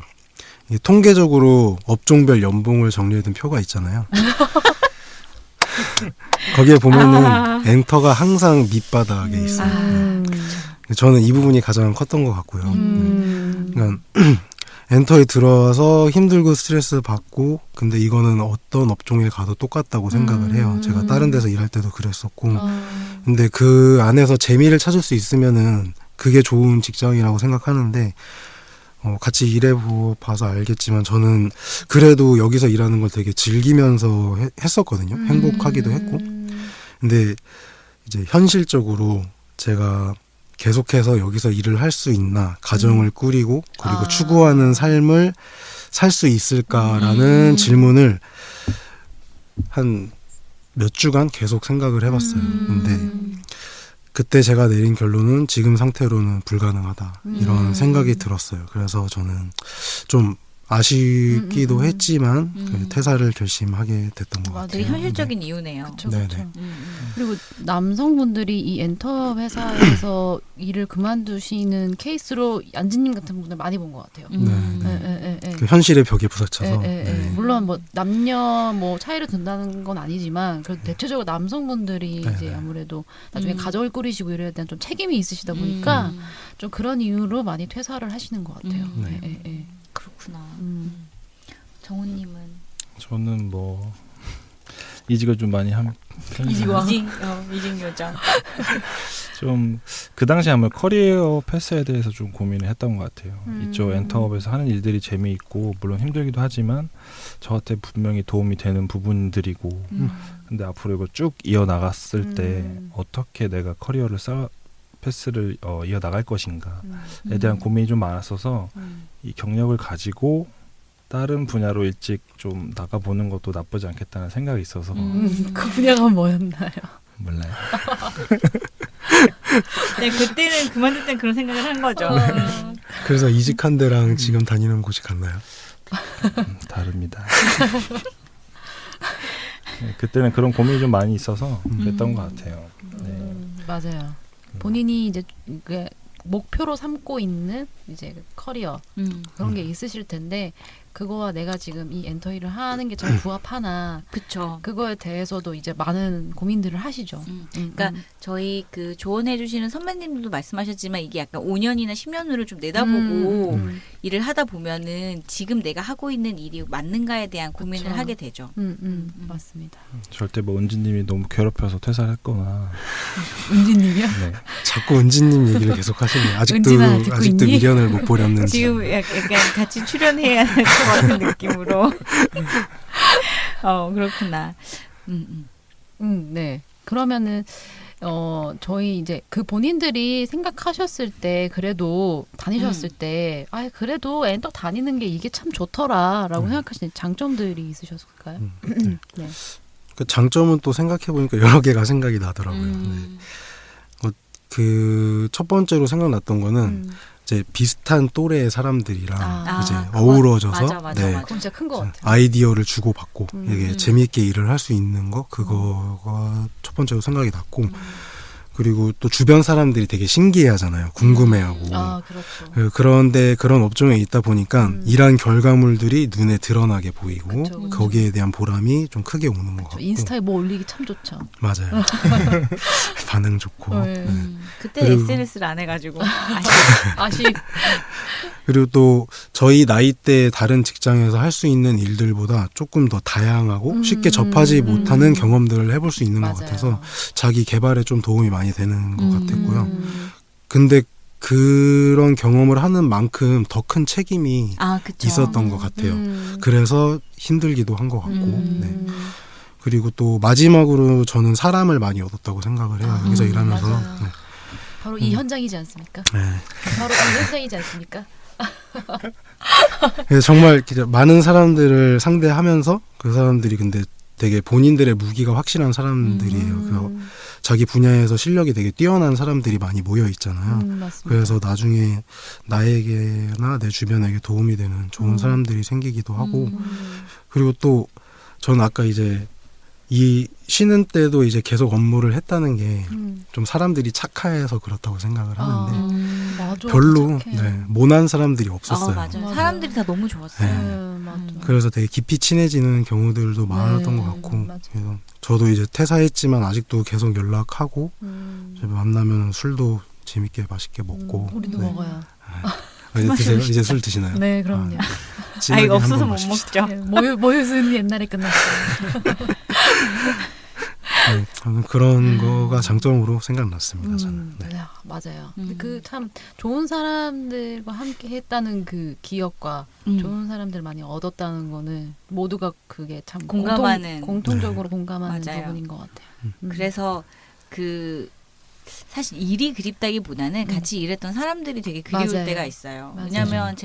이게 통계적으로 업종별 연봉을 정리해둔 표가 있잖아요. 거기에 보면은 엔터가 항상 밑바닥에 있어요. 저는 이 부분이 가장 컸던 것 같고요. 그러니까 엔터에 들어와서 힘들고 스트레스 받고 근데 이거는 어떤 업종에 가도 똑같다고 생각을 해요. 제가 다른 데서 일할 때도 그랬었고 근데 그 안에서 재미를 찾을 수 있으면은 그게 좋은 직장이라고 생각하는데 같이 일해봐서 알겠지만 저는 그래도 여기서 일하는 걸 되게 즐기면서 했었거든요. 행복하기도 했고 근데 이제 현실적으로 제가 계속해서 여기서 일을 할 수 있나 가정을 꾸리고 그리고 추구하는 삶을 살 수 있을까라는 질문을 한 몇 주간 계속 생각을 해봤어요. 근데 그때 제가 내린 결론은 지금 상태로는 불가능하다 이런 생각이 들었어요. 그래서 저는 좀 아쉽기도 했지만 퇴사를 결심하게 됐던 것 같아요. 되게 현실적인 이유네요. 그쵸. 그리고 남성분들이 이 엔터 회사에서 일을 그만두시는 케이스로 안지님 같은 분들 많이 본 것 같아요. 그 현실의 벽에 부딪혀서. 물론 뭐 남녀 뭐 차이를 둔다는 건 아니지만 그래도 대체적으로 남성분들이 이제 아무래도 나중에 가정을 꾸리시고 이래야 되는 좀 책임이 있으시다 보니까 좀 그런 이유로 많이 퇴사를 하시는 것 같아요. 그렇구나. 정우님은? 저는 뭐 이직을 좀 많이 한 편이에요. 이직 요정. 좀 그 당시에 아마 커리어 패스에 대해서 좀 고민을 했던 것 같아요. 이쪽 엔터업에서 하는 일들이 재미있고 물론 힘들기도 하지만 저한테 분명히 도움이 되는 부분들이고 근데 앞으로 이걸 쭉 이어나갔을 때 어떻게 내가 커리어를 패스를 이어나갈 것인가에 대한 고민이 좀 많았어서 이 경력을 가지고 다른 분야로 일찍 좀 나가보는 것도 나쁘지 않겠다는 생각이 있어서 그 분야가 뭐였나요? 몰라요. 네, 그때는 그만둘 땐 그런 생각을 한 거죠. 그래서 이직한 데랑 지금 다니는 곳이 같나요? 다릅니다. 네, 그때는 그런 고민이 좀 많이 있어서 그랬던 것 같아요. 네. 맞아요. 본인이 이제 목표로 삼고 있는 이제 커리어 그런 게 있으실 텐데 그거와 내가 지금 이 엔터 일을 하는 게 잘 부합하나 그쵸. 그거에 대해서도 이제 많은 고민들을 하시죠. 그러니까 저희 그 조언해주시는 선배님들도 말씀하셨지만 이게 약간 5년이나 10년으로 좀 내다보고 일을 하다 보면은 지금 내가 하고 있는 일이 맞는가에 대한 고민을 그쵸. 하게 되죠. 맞습니다. 절대 뭐 은지님이 너무 괴롭혀서 퇴사를 했거나. 은지님이요? 네. 자꾸 은지님 얘기를 계속 하시네요. 은진아, 듣고 아직도 있니? 미련을 못 버렸는지. 지금 약간 같이 출연해야 할 것 같은 느낌으로. 그렇구나. 네. 그러면은 저희 이제 그 본인들이 생각하셨을 때 그래도 다니셨을 때 그래도 엔터 다니는 게 이게 참 좋더라라고 생각하시는 장점들이 있으셨을까요? 네. 그 장점은 또 생각해 보니까 여러 개가 생각이 나더라고요. 네. 그 첫 번째로 생각났던 거는 이제 비슷한 또래의 사람들이랑 이제 어우러져서 맞아. 네, 그건 진짜 큰 것 같아요. 아이디어를 주고받고 이게 재미있게 일을 할 수 있는 거 그거가 첫 번째로 생각이 났고 그리고 또 주변 사람들이 되게 신기해하잖아요. 궁금해하고. 그렇죠. 그런데 그런 업종에 있다 보니까 일한 결과물들이 눈에 드러나게 보이고 그쵸. 거기에 대한 보람이 좀 크게 오는 것 같고. 인스타에 뭐 올리기 참 좋죠. 맞아요. 반응 좋고. 네. 네. 그때 그리고- SNS를 안 해가지고. 아쉽. 그리고 또 저희 나이대 다른 직장에서 할 수 있는 일들보다 조금 더 다양하고 쉽게 접하지 못하는 경험들을 해볼 수 있는 것 맞아요. 같아서 자기 개발에 좀 도움이 많이 되는 것 같았고요. 근데 그런 경험을 하는 만큼 더 큰 책임이 그쵸. 있었던 것 같아요. 그래서 힘들기도 한 것 같고. 네. 그리고 또 마지막으로 저는 사람을 많이 얻었다고 생각을 해요. 여기서 일하면서. 맞아요. 네. 바로 이 현장이지 않습니까? 네. 바로 이 현장이지 않습니까? 그래서 정말 많은 사람들을 상대하면서 그 사람들이 근데 되게 본인들의 무기가 확실한 사람들이에요. 그래서 자기 분야에서 실력이 되게 뛰어난 사람들이 많이 모여 있잖아요. 맞습니다. 그래서 나중에 나에게나 내 주변에게 도움이 되는 좋은 사람들이 생기기도 하고 그리고 또 저는 아까 이제 이 쉬는 때도 이제 계속 업무를 했다는 게 좀 사람들이 착해서 그렇다고 생각을 하는데 맞아, 별로 착해. 네, 모난 사람들이 없었어요. 맞아요. 사람들이 다 너무 좋았어요. 네, 맞아. 그래서 되게 깊이 친해지는 경우들도 많았던 것 같고 맞아. 그래서 저도 이제 퇴사했지만 아직도 계속 연락하고 이제 만나면 술도 재밌게 맛있게 먹고 우리도 네. 먹어요. 이제 드세요? 이제 술 드시나요? 네, 그럼요. 진하게 이거 없어서 한번 못 마십시오. 먹죠. 네, 모유수는 옛날에 끝났어요. 네, 저는 그런 거가 장점으로 생각났습니다. 저는. 네. 네, 맞아요. 그 참 좋은 사람들과 함께 했다는 그 기억과 좋은 사람들 많이 얻었다는 거는 모두가 그게 참 공감하는. 공통적으로 공감하는 맞아요. 부분인 것 같아요. 그래서 사실 일이 그립다기보다는 같이 일했던 사람들이 되게 그리울 맞아요. 때가 있어요. 맞아요. 왜냐하면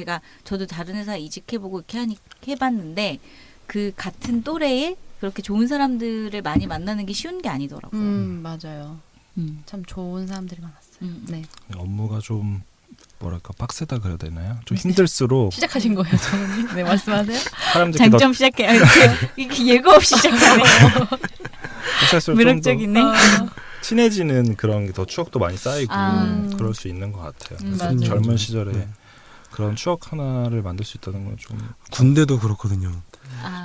저도 다른 회사 이직해보고 이렇게 해봤는데 그 같은 또래에 그렇게 좋은 사람들을 많이 만나는 게 쉬운 게 아니더라고요. 맞아요. 참 좋은 사람들이 많았어요. 네. 업무가 좀 뭐랄까 빡세다 그래야 되나요? 좀 힘들수록 시작하신 거예요, 저는. 네, 말씀하세요. 사람들이 더 장점 시작해요. 이렇게 예고 없이 시작하네요. 힘들수록 매력적이네. 친해지는 그런 게 더 추억도 많이 쌓이고 그럴 수 있는 것 같아요. 그래서 맞아요. 젊은 시절에 그런 추억 하나를 만들 수 있다는 건 좀 군대도 그렇거든요.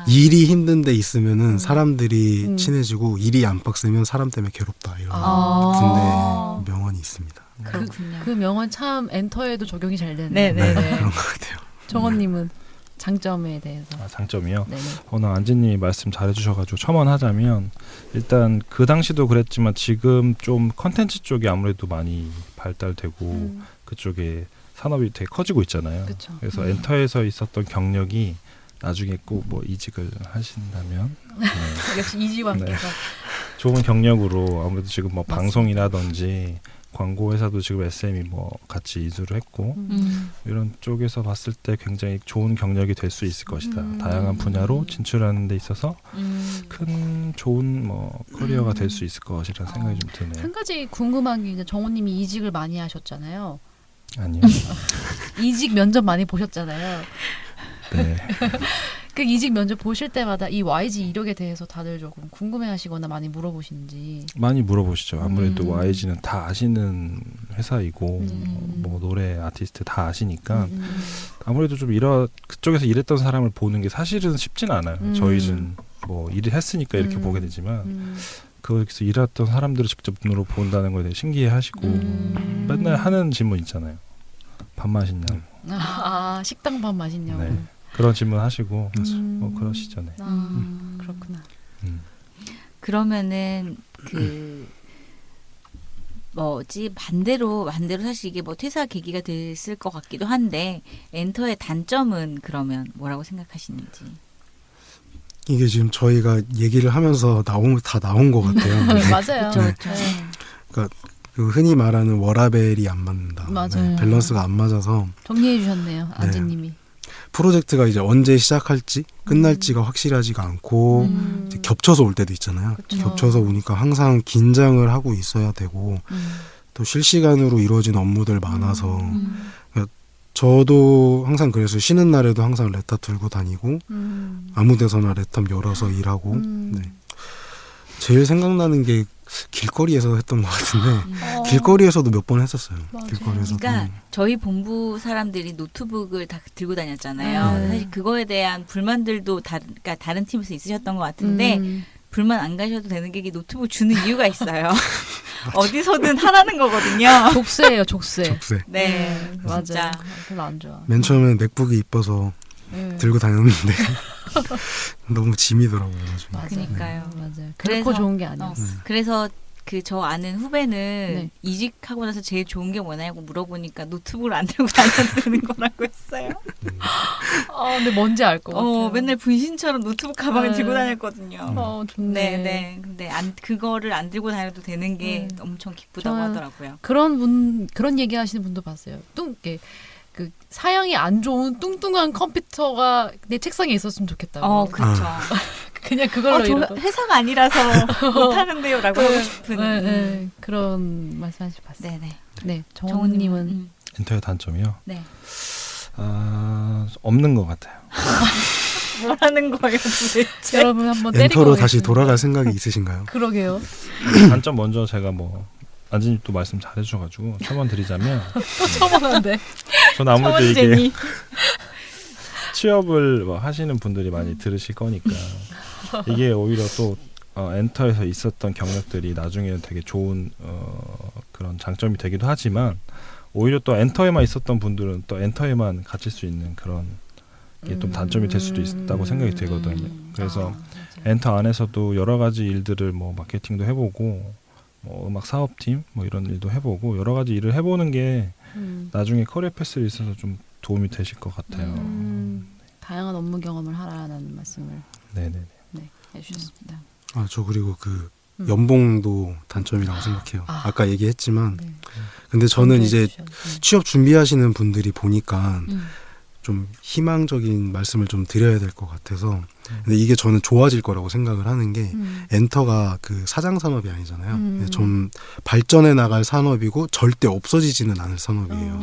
일이 힘든데 있으면은 사람들이 친해지고 일이 안 빡세면 사람 때문에 괴롭다 이런 군대 명언이 있습니다. 그렇군요. 그 명언 참 엔터에도 적용이 잘 되네요. 네네. 그런 것 같아요. 정원님은 장점에 대해서. 장점이요. 네네. 오늘 안지님이 말씀 잘해주셔가지고 첨언하자면 일단 그 당시도 그랬지만 지금 좀 컨텐츠 쪽이 아무래도 많이 발달되고 그쪽에 산업이 되게 커지고 있잖아요. 그쵸. 그래서 엔터에서 있었던 경력이 나중에 꼭 뭐 이직을 하신다면 역시 이지왕께서. 좋은 경력으로 아무래도 지금 뭐 맞습니다. 방송이라든지 광고 회사도 지금 SM이 뭐 같이 이주를 했고 이런 쪽에서 봤을 때 굉장히 좋은 경력이 될 수 있을 것이다. 다양한 분야로 진출하는 데 있어서 큰 좋은 뭐 커리어가 될 수 있을 것이라는 생각이 좀 드네요. 한 가지 궁금한 게 이제 정호님이 이직을 많이 하셨잖아요. 아니요. 이직 면접 많이 보셨잖아요. 네. 그 이직 면접 보실 때마다 이 YG 이력에 대해서 다들 조금 궁금해하시거나 많이 물어보시는지. 많이 물어보시죠. 아무래도 YG는 다 아시는 회사이고 뭐 노래 아티스트 다 아시니까 아무래도 좀 그쪽에서 일했던 사람을 보는 게 사실은 쉽진 않아요. 저희는 뭐 일을 했으니까 이렇게 보게 되지만 거기서 일했던 사람들을 직접 눈으로 본다는 거에 대해 신기해하시고 맨날 하는 질문 있잖아요. 밥 맛있냐고. 식당 밥 맛있냐고. 네. 그런 질문 하시고 뭐 그러시죠. 네. 그렇구나. 그러면은 반대로 사실 이게 뭐 퇴사 계기가 됐을 것 같기도 한데 엔터의 단점은 그러면 뭐라고 생각하시는지. 이게 지금 저희가 얘기를 하면서 다 나온 것 같아요. 맞아요. 그렇죠. 그러니까 그 흔히 말하는 워라벨이 안 맞는다. 맞아요. 네, 밸런스가 안 맞아서 정리해 주셨네요. 안지님이. 프로젝트가 이제 언제 시작할지 끝날지가 확실하지가 않고 이제 겹쳐서 올 때도 있잖아요. 그쵸. 겹쳐서 오니까 항상 긴장을 하고 있어야 되고 또 실시간으로 이루어진 업무들 많아서 저도 항상 그래서 쉬는 날에도 항상 랩탑 들고 다니고 아무 데서나 랩탑 열어서 일하고 네. 제일 생각나는 게 길거리에서 했던 것 같은데 길거리에서도 몇 번 했었어요. 길거리에서도. 그러니까 저희 본부 사람들이 노트북을 다 들고 다녔잖아요. 사실 그거에 대한 불만들도 그러니까 다른 팀에서 있으셨던 것 같은데 불만 안 가셔도 되는 게 노트북 주는 이유가 있어요. 어디서든 하라는 거거든요. 족쇄예요, 족쇄. 네, 맞아. 별로 안 좋아. 맨 처음에 맥북이 이뻐서 들고 다녔는데 너무 짐이더라고요. 그러니까요. 맞아요. 그래서 좋은 게 아니었어. 그래서 저 아는 후배는 이직하고 나서 제일 좋은 게 뭐냐고 물어보니까 노트북을 안 들고 다녀도 되는 거라고 했어요. 근데 뭔지 알 것 같아요. 맨날 분신처럼 노트북 가방을 들고 다녔거든요. 좋네. 네. 근데 그거를 안 들고 다녀도 되는 게 엄청 기쁘다고 하더라고요. 그런 얘기 하시는 분도 봤어요. 그 사양이 안 좋은 뚱뚱한 컴퓨터가 내 책상에 있었으면 좋겠다고. 그렇죠. 그냥 그걸로 저 회사가 아니라서 못하는데요라고 하고 싶은 그런 말씀하시 봤어요. 네. 정훈님은 엔터의 단점이요? 네. 없는 것 같아요. 뭐라는 거예요, 도대체? 여러분 한번 때리고 엔터로 다시 돌아갈 생각이 있으신가요? 그러게요. 단점 먼저 제가 안지님 또 말씀 잘해주셔가지고 첨언드리자면 또 첨언한데. 저는 아무래도 이게 취업을 하시는 분들이 많이 들으실 거니까 이게 오히려 또 엔터에서 있었던 경력들이 나중에는 되게 좋은 그런 장점이 되기도 하지만 오히려 또 엔터에만 있었던 분들은 또 엔터에만 갇힐 수 있는 그런 게 좀 단점이 될 수도 있다고 생각이 되거든요. 그래서 엔터 안에서도 여러 가지 일들을 마케팅도 해보고 음악 사업팀 이런 일도 해보고 여러 가지 일을 해보는 게 나중에 커리어 패스에 있어서 좀 도움이 되실 것 같아요. 다양한 업무 경험을 하라는 말씀을 해주셨습니다. 저 그리고 연봉도 단점이라고 생각해요. 아까 얘기했지만 근데 저는 이제 취업 준비하시는 분들이 보니까 좀 희망적인 말씀을 좀 드려야 될 것 같아서 근데 이게 저는 좋아질 거라고 생각을 하는 게 엔터가 사장 산업이 아니잖아요. 좀 발전해 나갈 산업이고 절대 없어지지는 않을 산업이에요.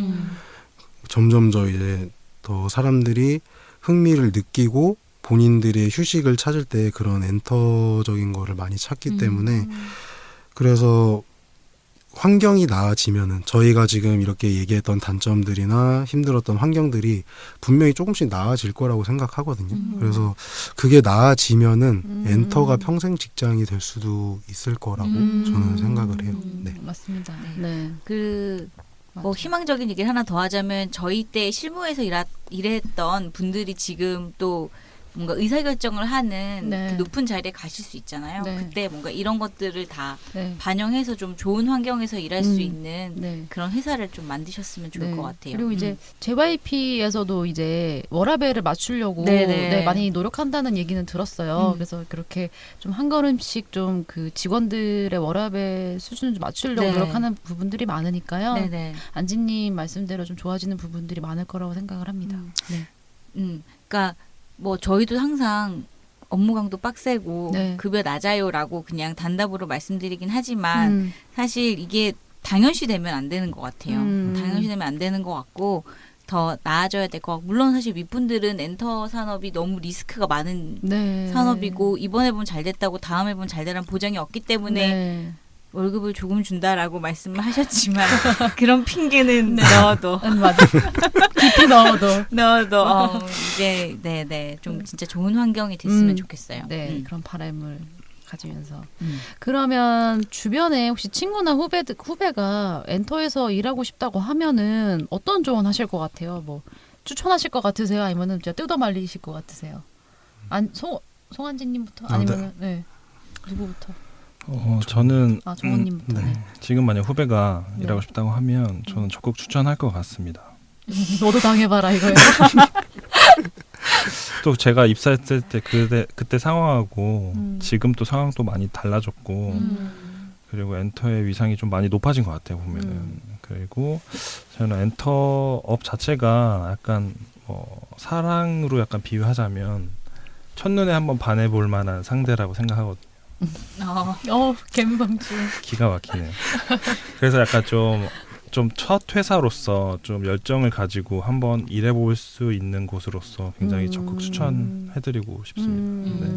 점점 이제 더 사람들이 흥미를 느끼고 본인들의 휴식을 찾을 때 그런 엔터적인 거를 많이 찾기 때문에 그래서 환경이 나아지면은 저희가 지금 이렇게 얘기했던 단점들이나 힘들었던 환경들이 분명히 조금씩 나아질 거라고 생각하거든요. 그래서 그게 나아지면은 엔터가 평생 직장이 될 수도 있을 거라고 저는 생각을 해요. 네. 맞습니다. 희망적인 얘기를 하나 더 하자면 저희 때 실무에서 일했던 분들이 지금 또 뭔가 의사결정을 하는 그 높은 자리에 가실 수 있잖아요. 그때 뭔가 이런 것들을 다 반영해서 좀 좋은 환경에서 일할 수 있는 그런 회사를 좀 만드셨으면 좋을 것 같아요. 그리고 이제 JYP에서도 이제 워라밸을 맞추려고 많이 노력한다는 얘기는 들었어요. 그래서 그렇게 좀 한 걸음씩 좀 직원들의 워라밸 수준을 좀 맞추려고 노력하는 부분들이 많으니까요. 안지님 말씀대로 좀 좋아지는 부분들이 많을 거라고 생각을 합니다. 그러니까 저희도 항상 업무 강도 빡세고 급여 낮아요라고 그냥 단답으로 말씀드리긴 하지만 사실 이게 당연시 되면 안 되는 것 같아요. 당연시 되면 안 되는 것 같고 더 나아져야 될 것 같고 물론 사실 윗분들은 엔터 산업이 너무 리스크가 많은 네. 산업이고 이번 해보면 잘 됐다고 다음 해보면 잘 되라는 보장이 없기 때문에 네. 월급을 조금 준다라고 말씀을 하셨지만 그런 핑계는 넣어도 맞아. 깊이 넣어도 이제 네네 좀 진짜 좋은 환경이 됐으면 좋겠어요. 네, 그런 바람을 가지면서. 그러면 주변에 혹시 친구나 후배가 엔터에서 일하고 싶다고 하면은 어떤 조언 하실 것 같아요? 뭐 추천하실 것 같으세요? 아니면은 진짜 뜯어 말리실 것 같으세요? 송한진님부터 아니면은 네. 누구부터? 저는 정원님부터. 네. 지금 만약 후배가 일하고 싶다고 하면 저는 적극 추천할 것 같습니다. 너도 당해봐라 이거예요. 또 제가 입사했을 때 그때 상황하고 지금 또 상황도 많이 달라졌고 그리고 엔터의 위상이 좀 많이 높아진 것 같아요 보면은. 그리고 저는 엔터업 자체가 약간 사랑으로 약간 비유하자면 첫눈에 한번 반해볼 만한 상대라고 생각하거든요. 갬성치. 기가 막히네. 그래서 약간 좀 첫 회사로서 좀 열정을 가지고 한번 일해볼 수 있는 곳으로서 굉장히 적극 추천해드리고 싶습니다. 네.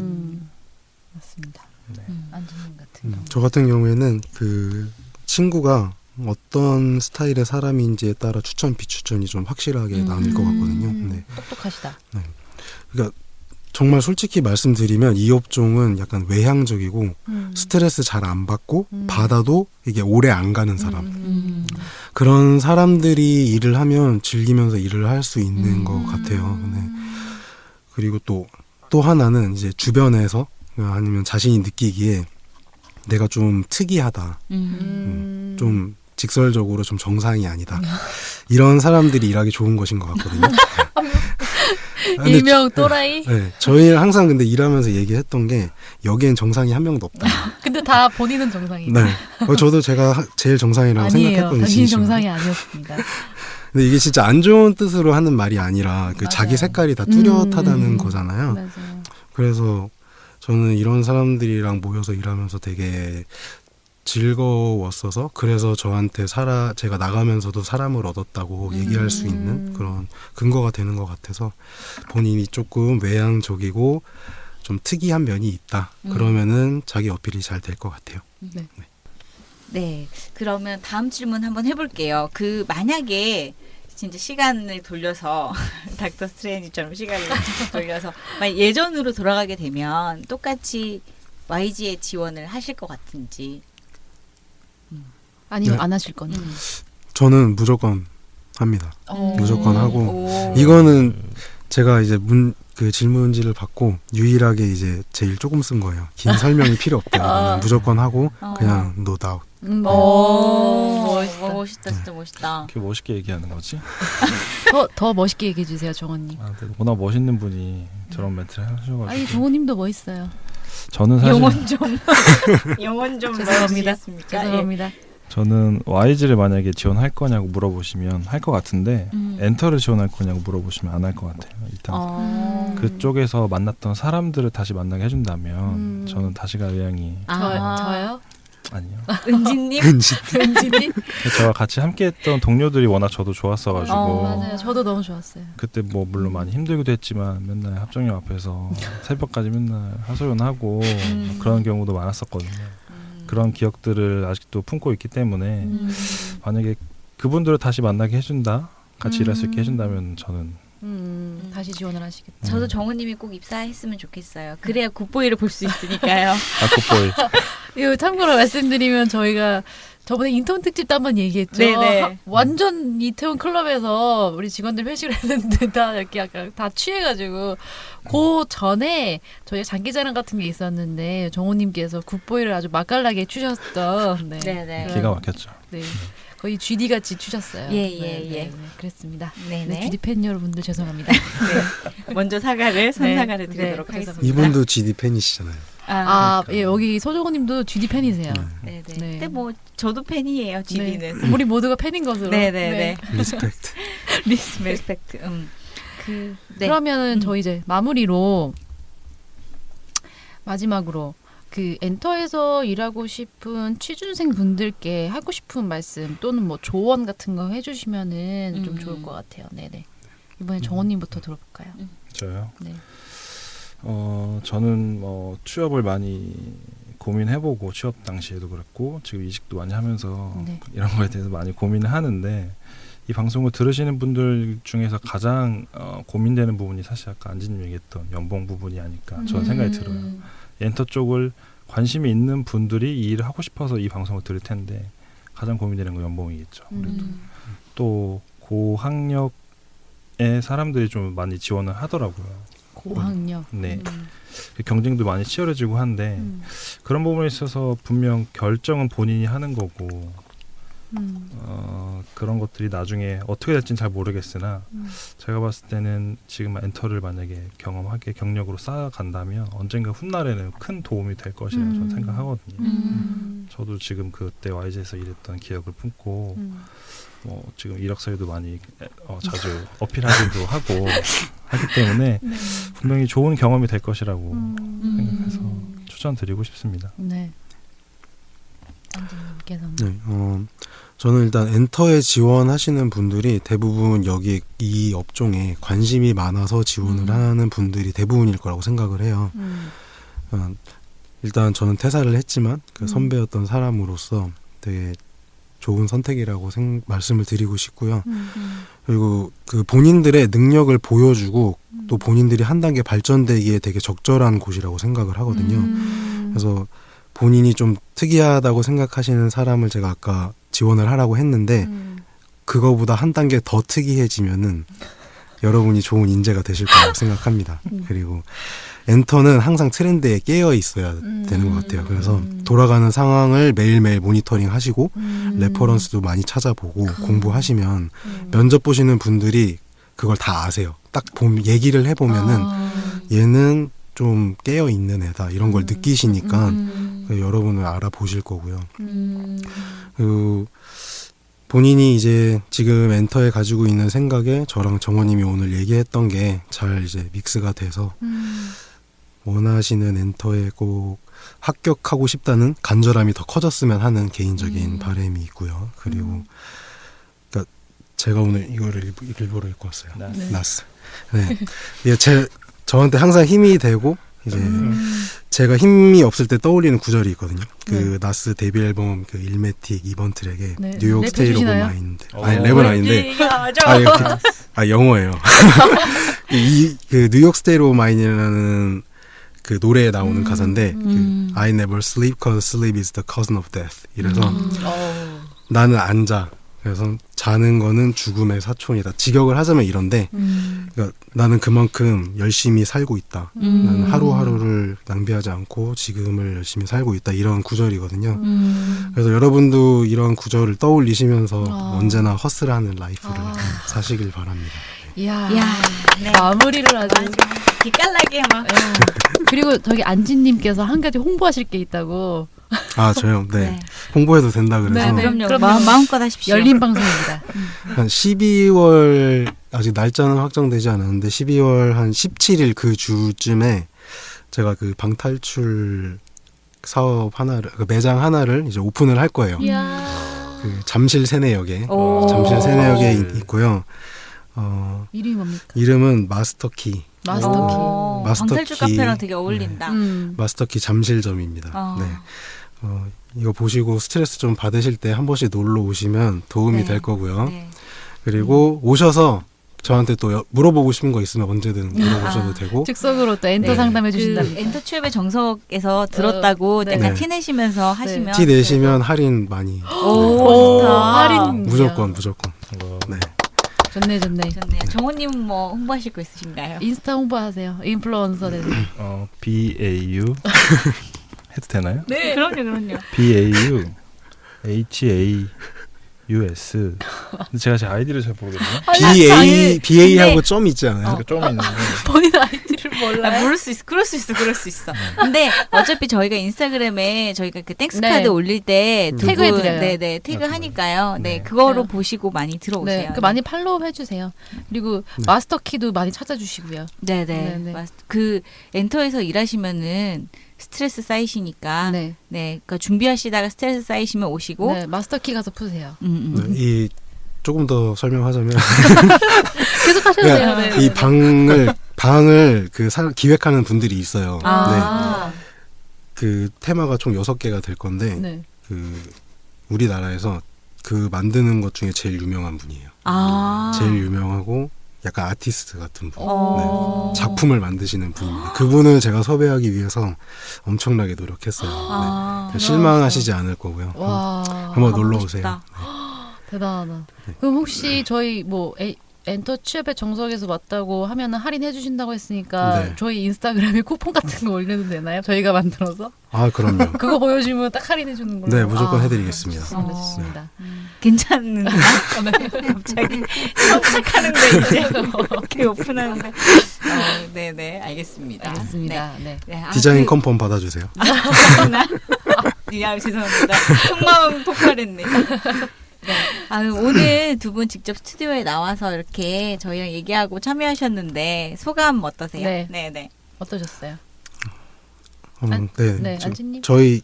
맞습니다. 네. 안진님 같은 경우. 저 같은 경우에는 그 친구가 어떤 스타일의 사람인지에 따라 추천 비추천이 좀 확실하게 나뉠 것 같거든요. 네. 똑똑하시다. 네. 그러니까 정말 솔직히 말씀드리면 이 업종은 약간 외향적이고 스트레스 잘 안 받고 받아도 이게 오래 안 가는 사람. 그런 사람들이 일을 하면 즐기면서 일을 할 수 있는 것 같아요. 네. 그리고 또 하나는 이제 주변에서 아니면 자신이 느끼기에 내가 좀 특이하다. 좀 직설적으로 좀 정상이 아니다. 이런 사람들이 일하기 좋은 것인 것 같거든요. 일명 또라이? 네, 저희는 항상 근데 일하면서 얘기했던 게 여기엔 정상이 한 명도 없다. 근데 다 본인은 정상이죠. 네, 저도 제가 제일 정상이라고 생각했거든요. 당신이 정상이 아니었습니다. 근데 이게 진짜 안 좋은 뜻으로 하는 말이 아니라 그 맞아요. 자기 색깔이 다 뚜렷하다는 거잖아요. 맞아요. 그래서 저는 이런 사람들이랑 모여서 일하면서 되게 즐거웠어서 그래서 저한테 제가 나가면서도 사람을 얻었다고 얘기할 수 있는 그런 근거가 되는 것 같아서 본인이 조금 외향적이고 좀 특이한 면이 있다. 그러면은 자기 어필이 잘 될 것 같아요. 네. 네, 그러면 다음 질문 한번 해볼게요. 만약에 진짜 시간을 돌려서 닥터 스트레인지처럼 시간을 돌려서 만약 예전으로 돌아가게 되면 똑같이 YG에 지원을 하실 것 같은지. 아니면 네. 안 하실 건지. 저는 무조건 합니다. 무조건 하고 오. 이거는 제가 이제 그 질문지를 받고 유일하게 이제 제일 조금 쓴 거예요. 긴 설명이 필요 없다. 이거는 무조건 하고 그냥 노다웃. 멋있다, 진짜 멋있다. 그렇게 멋있게 얘기하는 거지? 더 멋있게 얘기해 주세요, 정원님. 근데 워낙 멋있는 분이 저런 멘트를 하셔가지고. 아니, 정원님도 멋있어요. 저는 사실 영혼 좀 죄송합니다. 넣어주시겠습니까? 죄송합니다. 저는 YG를 만약에 지원할 거냐고 물어보시면 할 것 같은데 엔터를 지원할 거냐고 물어보시면 안 할 것 같아요. 일단 그쪽에서 만났던 사람들을 다시 만나게 해준다면 저는 다시 갈 의향이 저요? 아니요. 은지님? 은진이? 저와 같이 함께했던 동료들이 워낙 저도 좋았어가지고 맞아요. 저도 너무 좋았어요. 그때 뭐 물론 많이 힘들기도 했지만 맨날 합정역 앞에서 새벽까지 맨날 하소연하고 그런 경우도 많았었거든요. 그런 기억들을 아직도 품고 있기 때문에 만약에 그분들을 다시 만나게 해준다, 같이 일할 수 있게 해준다면 저는 다시 지원을 하시겠다. 저도 정우님이 꼭 입사했으면 좋겠어요. 그래야 굿보이를 볼 수 있으니까요. 굿보이. 이거 참고로 말씀드리면 저희가 저번에 인턴 특집도 한번 얘기했죠. 네네. 완전 이태원 클럽에서 우리 직원들 회식을 했는데 다 이렇게 약간 다 취해가지고 그 전에 저희 장기자랑 같은 게 있었는데 정호님께서 굿보이를 아주 맛깔나게 추셨던 네네. 기가 막혔죠. 네. 거의 GD 같이 추셨어요. 예. 그랬습니다. 네네. 네, GD 팬 여러분들 죄송합니다. 네. 먼저 선사과를 드리도록 하겠습니다. 이분도 GD 팬이시잖아요. 예, 여기 소정호님도 GD 팬이세요. 네네. 네. 근데 뭐 저도 팬이에요. GD는. 네. 우리 모두가 팬인 것으로. 네네네. 리스펙트. 리스펙트. 그러면은 저희 이제 마무리로 마지막으로 그 엔터에서 일하고 싶은 취준생 분들께 하고 싶은 말씀 또는 뭐 조언 같은 거 해주시면은 좀 좋을 것 같아요. 네네. 이번에 정원님부터 들어볼까요? 저요? 네. 저는 뭐 취업을 많이 고민해보고 취업 당시에도 그랬고 지금 이직도 많이 하면서 네. 이런 거에 대해서 많이 고민을 하는데 이 방송을 들으시는 분들 중에서 가장 고민되는 부분이 사실 아까 안지님 얘기했던 연봉 부분이 아닐까 저는 생각이 들어요. 엔터 쪽을 관심이 있는 분들이 이 일을 하고 싶어서 이 방송을 들을 텐데 가장 고민되는 건 연봉이겠죠. 그래도 또 고학력의 사람들이 좀 많이 지원을 하더라고요. 고학력. 네. 경쟁도 많이 치열해지고 한데 그런 부분에 있어서 분명 결정은 본인이 하는 거고 그런 것들이 나중에 어떻게 될지는 잘 모르겠으나 제가 봤을 때는 지금 엔터를 만약에 경험하게 경력으로 쌓아간다면 언젠가 훗날에는 큰 도움이 될 것이라고 저는 생각하거든요. 저도 지금 그때 YG에서 일했던 기억을 품고 뭐 지금 이력서에도 많이 자주 어필하기도 하고 하기 때문에 분명히 좋은 경험이 될 것이라고 생각해서 추천드리고 싶습니다. 네. 안지님께서는 네, 저는 일단 엔터에 지원하시는 분들이 대부분 여기 이 업종에 관심이 많아서 지원을 하는 분들이 대부분일 거라고 생각을 해요. 일단 저는 퇴사를 했지만 그 선배였던 사람으로서 되게 좋은 선택이라고 말씀을 드리고 싶고요. 그리고 그 본인들의 능력을 보여주고 또 본인들이 한 단계 발전되기에 되게 적절한 곳이라고 생각을 하거든요. 그래서 본인이 좀 특이하다고 생각하시는 사람을 제가 아까 지원을 하라고 했는데 그거보다 한 단계 더 특이해지면은 여러분이 좋은 인재가 되실 거라고 생각합니다. 그리고 엔터는 항상 트렌드에 깨어 있어야 되는 것 같아요. 그래서 돌아가는 상황을 매일매일 모니터링 하시고 레퍼런스도 많이 찾아보고 공부하시면 면접 보시는 분들이 그걸 다 아세요. 딱 얘기를 해보면은 얘는 좀 깨어 있는 애다 이런 걸 느끼시니까 여러분을 알아보실 거고요. 그리고 본인이 이제 지금 엔터에 가지고 있는 생각에 저랑 정원님이 오늘 얘기했던 게 잘 이제 믹스가 돼서 원하시는 엔터에 꼭 합격하고 싶다는 간절함이 더 커졌으면 하는 개인적인 바람이 있고요. 그리고 그러니까 제가 오늘 이거를 일부러 읽고 왔어요. 나스. 네. 이게 저한테 항상 힘이 되고 이제 제가 힘이 없을 때 떠올리는 구절이 있거든요. 그 나스 데뷔 앨범 그 일메틱 2번 트랙에 뉴욕 스테이트 오브 마인드. 아니 랩은 아닌데. 영어예요. 그 뉴욕 스테이트 오브 마인드라는 그 노래에 나오는 가사인데 그 I never sleep cause sleep is the cousin of death. 이래서 나는 안 자. 그래서 자는 거는 죽음의 사촌이다. 직역을 하자면 이런데 그러니까 나는 그만큼 열심히 살고 있다. 나는 하루하루를 낭비하지 않고 지금을 열심히 살고 있다. 이런 구절이거든요. 그래서 여러분도 이런 구절을 떠올리시면서 언제나 허슬하는 라이프를 사시길 바랍니다. 이야, 네. 마무리를 아주 기깔나게 막. 그리고 저기 안지님께서 한 가지 홍보하실 게 있다고. 아 저요? 네. 홍보해도 된다 그래서. 네, 그럼요. 마음껏 하십시오. 열린 방송입니다. 한 12월 아직 날짜는 확정되지 않았는데 12월 한 17일 그 주쯤에 제가 그 방탈출 사업 하나를 그 매장 하나를 이제 오픈을 할 거예요. 그 잠실 세내역에 잠실 세내역에 있고요. 이름이 뭡니까? 이름은 마스터키. 방탈출 카페랑 되게 어울린다. 마스터키 잠실점입니다. 네. 이거 보시고 스트레스 좀 받으실 때 한 번씩 놀러 오시면 도움이 될 거고요. 네. 그리고 오셔서 저한테 또 물어보고 싶은 거 있으면 언제든 물어보셔도 되고. 즉석으로 또 엔터 상담해 주신다. 그 엔터 취업의 정석에서 들었다고 약간 티 내시면서 하시면. 티 내시면 할인 많이. 좋다. 할인. 무조건. 네. 좋네. 정호님 뭐 홍보하실 거 있으신가요? 인스타 홍보하세요. 인플루언서 되는. BAU 해도 되나요? 네, 그럼요. BAU HAUS. 근데 제가 제 아이디를 잘 모르거든요. BA하고 점 있지 않아요? 점 있는데. 본인 아이디를 몰라요? 모를 수 있어. 그럴 수 있어. 근데 어차피 저희가 인스타그램에 저희가 그 땡스 카드 올릴 때 태그해드려요. 네, 태그 하니까요. 네, 그거로 보시고 많이 들어오세요. 네, 그 많이 팔로우 해주세요. 그리고 마스터키도 많이 찾아주시고요. 네. 그 엔터에서 일하시면은 스트레스 쌓이시니까 네. 네, 그러니까 준비하시다가 스트레스 쌓이시면 오시고 네, 마스터키 가서 푸세요. 네, 이 조금 더 설명하자면 계속 하셔도 돼요. 네. 이 방을 기획하는 분들이 있어요. 아. 네. 그 테마가 총 6개가 될 건데 네. 그 우리나라에서 그 만드는 것 중에 제일 유명한 분이에요. 아. 제일 유명하고 약간 아티스트 같은 분. 어. 네. 작품을 만드시는 분입니다. 그분을 제가 섭외하기 위해서 엄청나게 노력했어요. 아. 네. 실망하시지 않을 거고요. 와. 한번 가보고 놀러 싶다. 오세요. 대단하다. 그럼 혹시 저희 뭐 엔터 취업의 정석에서 왔다고 하면은 할인해 주신다고 했으니까 네. 저희 인스타그램에 쿠폰 같은 거 올려도 되나요? 저희가 만들어서 아, 그럼요. 그거 보여주면 딱 할인해 주는 걸로. 네, 무조건 아, 해드리겠습니다. 좋습니다. 좋습니다. 괜찮은가? 갑자기 처음 시작하는데 이제 이렇게 오픈하는데 네네 알겠습니다. 알겠습니다. 네. 네, 아, 디자인 컨펌 받아주세요. 야, 죄송합니다. 속마음 폭발했네. 네. 아, 오늘 두 분 직접 스튜디오에 나와서 이렇게 저희랑 얘기하고 참여하셨는데 소감 어떠세요? 네. 네. 어떠셨어요? 네, 네, 좀 안지님. 저희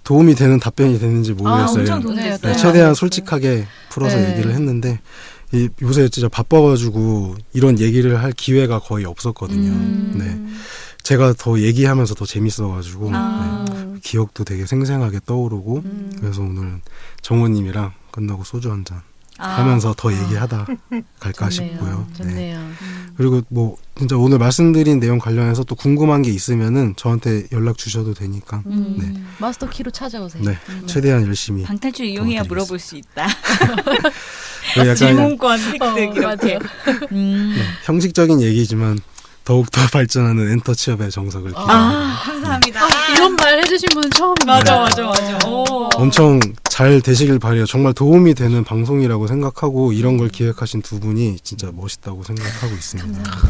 도움이 되는 답변이 됐는지 모르겠어요. 엄청 도움됐어요. 네, 최대한 솔직하게 풀어서 네. 얘기를 했는데 요새 진짜 바빠가지고 이런 얘기를 할 기회가 거의 없었거든요. 네, 제가 더 얘기하면서 더 재밌어가지고 네, 기억도 되게 생생하게 떠오르고 그래서 오늘 정호님이랑 끝나고 소주 한잔 하면서 더 얘기하다 갈까 좋네요. 싶고요. 좋네요. 네. 그리고 뭐 진짜 오늘 말씀드린 내용 관련해서 또 궁금한 게 있으면은 저한테 연락 주셔도 되니까 네. 마스터 키로 찾아오세요. 네, 최대한 열심히 방탈출 이용해야 도와드리겠습니다. 물어볼 수 있다. 약간 질문권 획득 이렇게. 네, 형식적인 얘기지만 더욱더 발전하는 엔터 취업의 정석을 기대합니다. 감사합니다. 이런 말 해주신 분은 처음입니다. 맞아. 오. 엄청 잘 되시길 바래요. 정말 도움이 되는 방송이라고 생각하고 이런 걸 기획하신 두 분이 진짜 멋있다고 생각하고 있습니다. 네.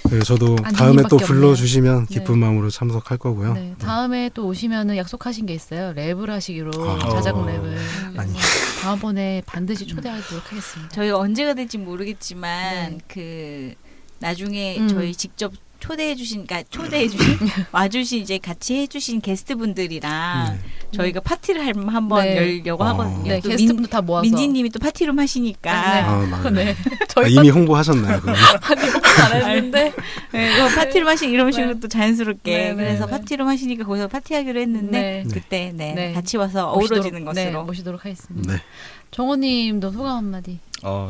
그래서 저도 다음에 또 안지님밖에 불러주시면 기쁜 네. 마음으로 참석할 거고요. 네, 다음에 또 오시면은 약속하신 게 있어요. 랩을 하시기로 자작 랩을. 아니. 다음번에 반드시 초대하도록 하겠습니다. 저희가 언제가 될지 모르겠지만 네. 그 나중에 음. 저희 직접 초대해주신 와주신 이제 같이 해주신 게스트분들이랑 저희가 파티를 한번 네. 열려고 하거든요. 네, 또 게스트분들 다 모아서. 민지님이 또 파티룸 하시니까 맞아요. 네. 이미 홍보하셨나요? 그러면? 잘했는데. 네, 그 파티룸 하신 이런 식으로 또 자연스럽게 네, 네, 그래서 네. 파티룸 하시니까 거기서 파티하기로 했는데 네. 그때 네. 같이 와서 어우러지는 네, 것으로. 모시도록 하겠습니다. 네. 정호님도 소감 한마디.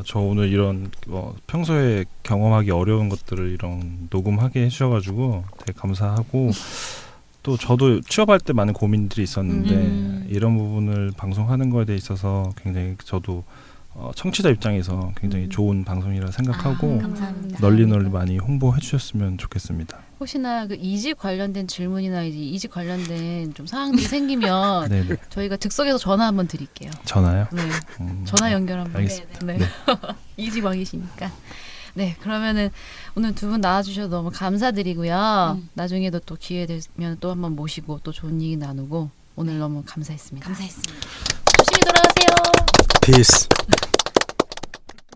저 오늘 이런 평소에 경험하기 어려운 것들을 이런 녹음하게 해주셔가지고 되게 감사하고 또 저도 취업할 때 많은 고민들이 있었는데 이런 부분을 방송하는 거에 대해 있어서 굉장히 저도 청취자 입장에서 굉장히 좋은 방송이라 생각하고 감사합니다. 널리 많이 홍보해 주셨으면 좋겠습니다. 혹시나 그 이직 관련된 질문이나 이제 이직 관련된 좀 사항들이 생기면 네네. 저희가 즉석에서 전화 한번 드릴게요. 전화요? 네. 전화 연결 한번. 알겠습니다. 네. 이직 왕이시니까. 네, 그러면은 오늘 두 분 나와주셔서 너무 감사드리고요. 나중에도 또 기회 되면 또 한번 모시고 또 좋은 얘기 나누고 오늘 너무 감사했습니다. 감사했습니다. 조심히 돌아가세요. Peace.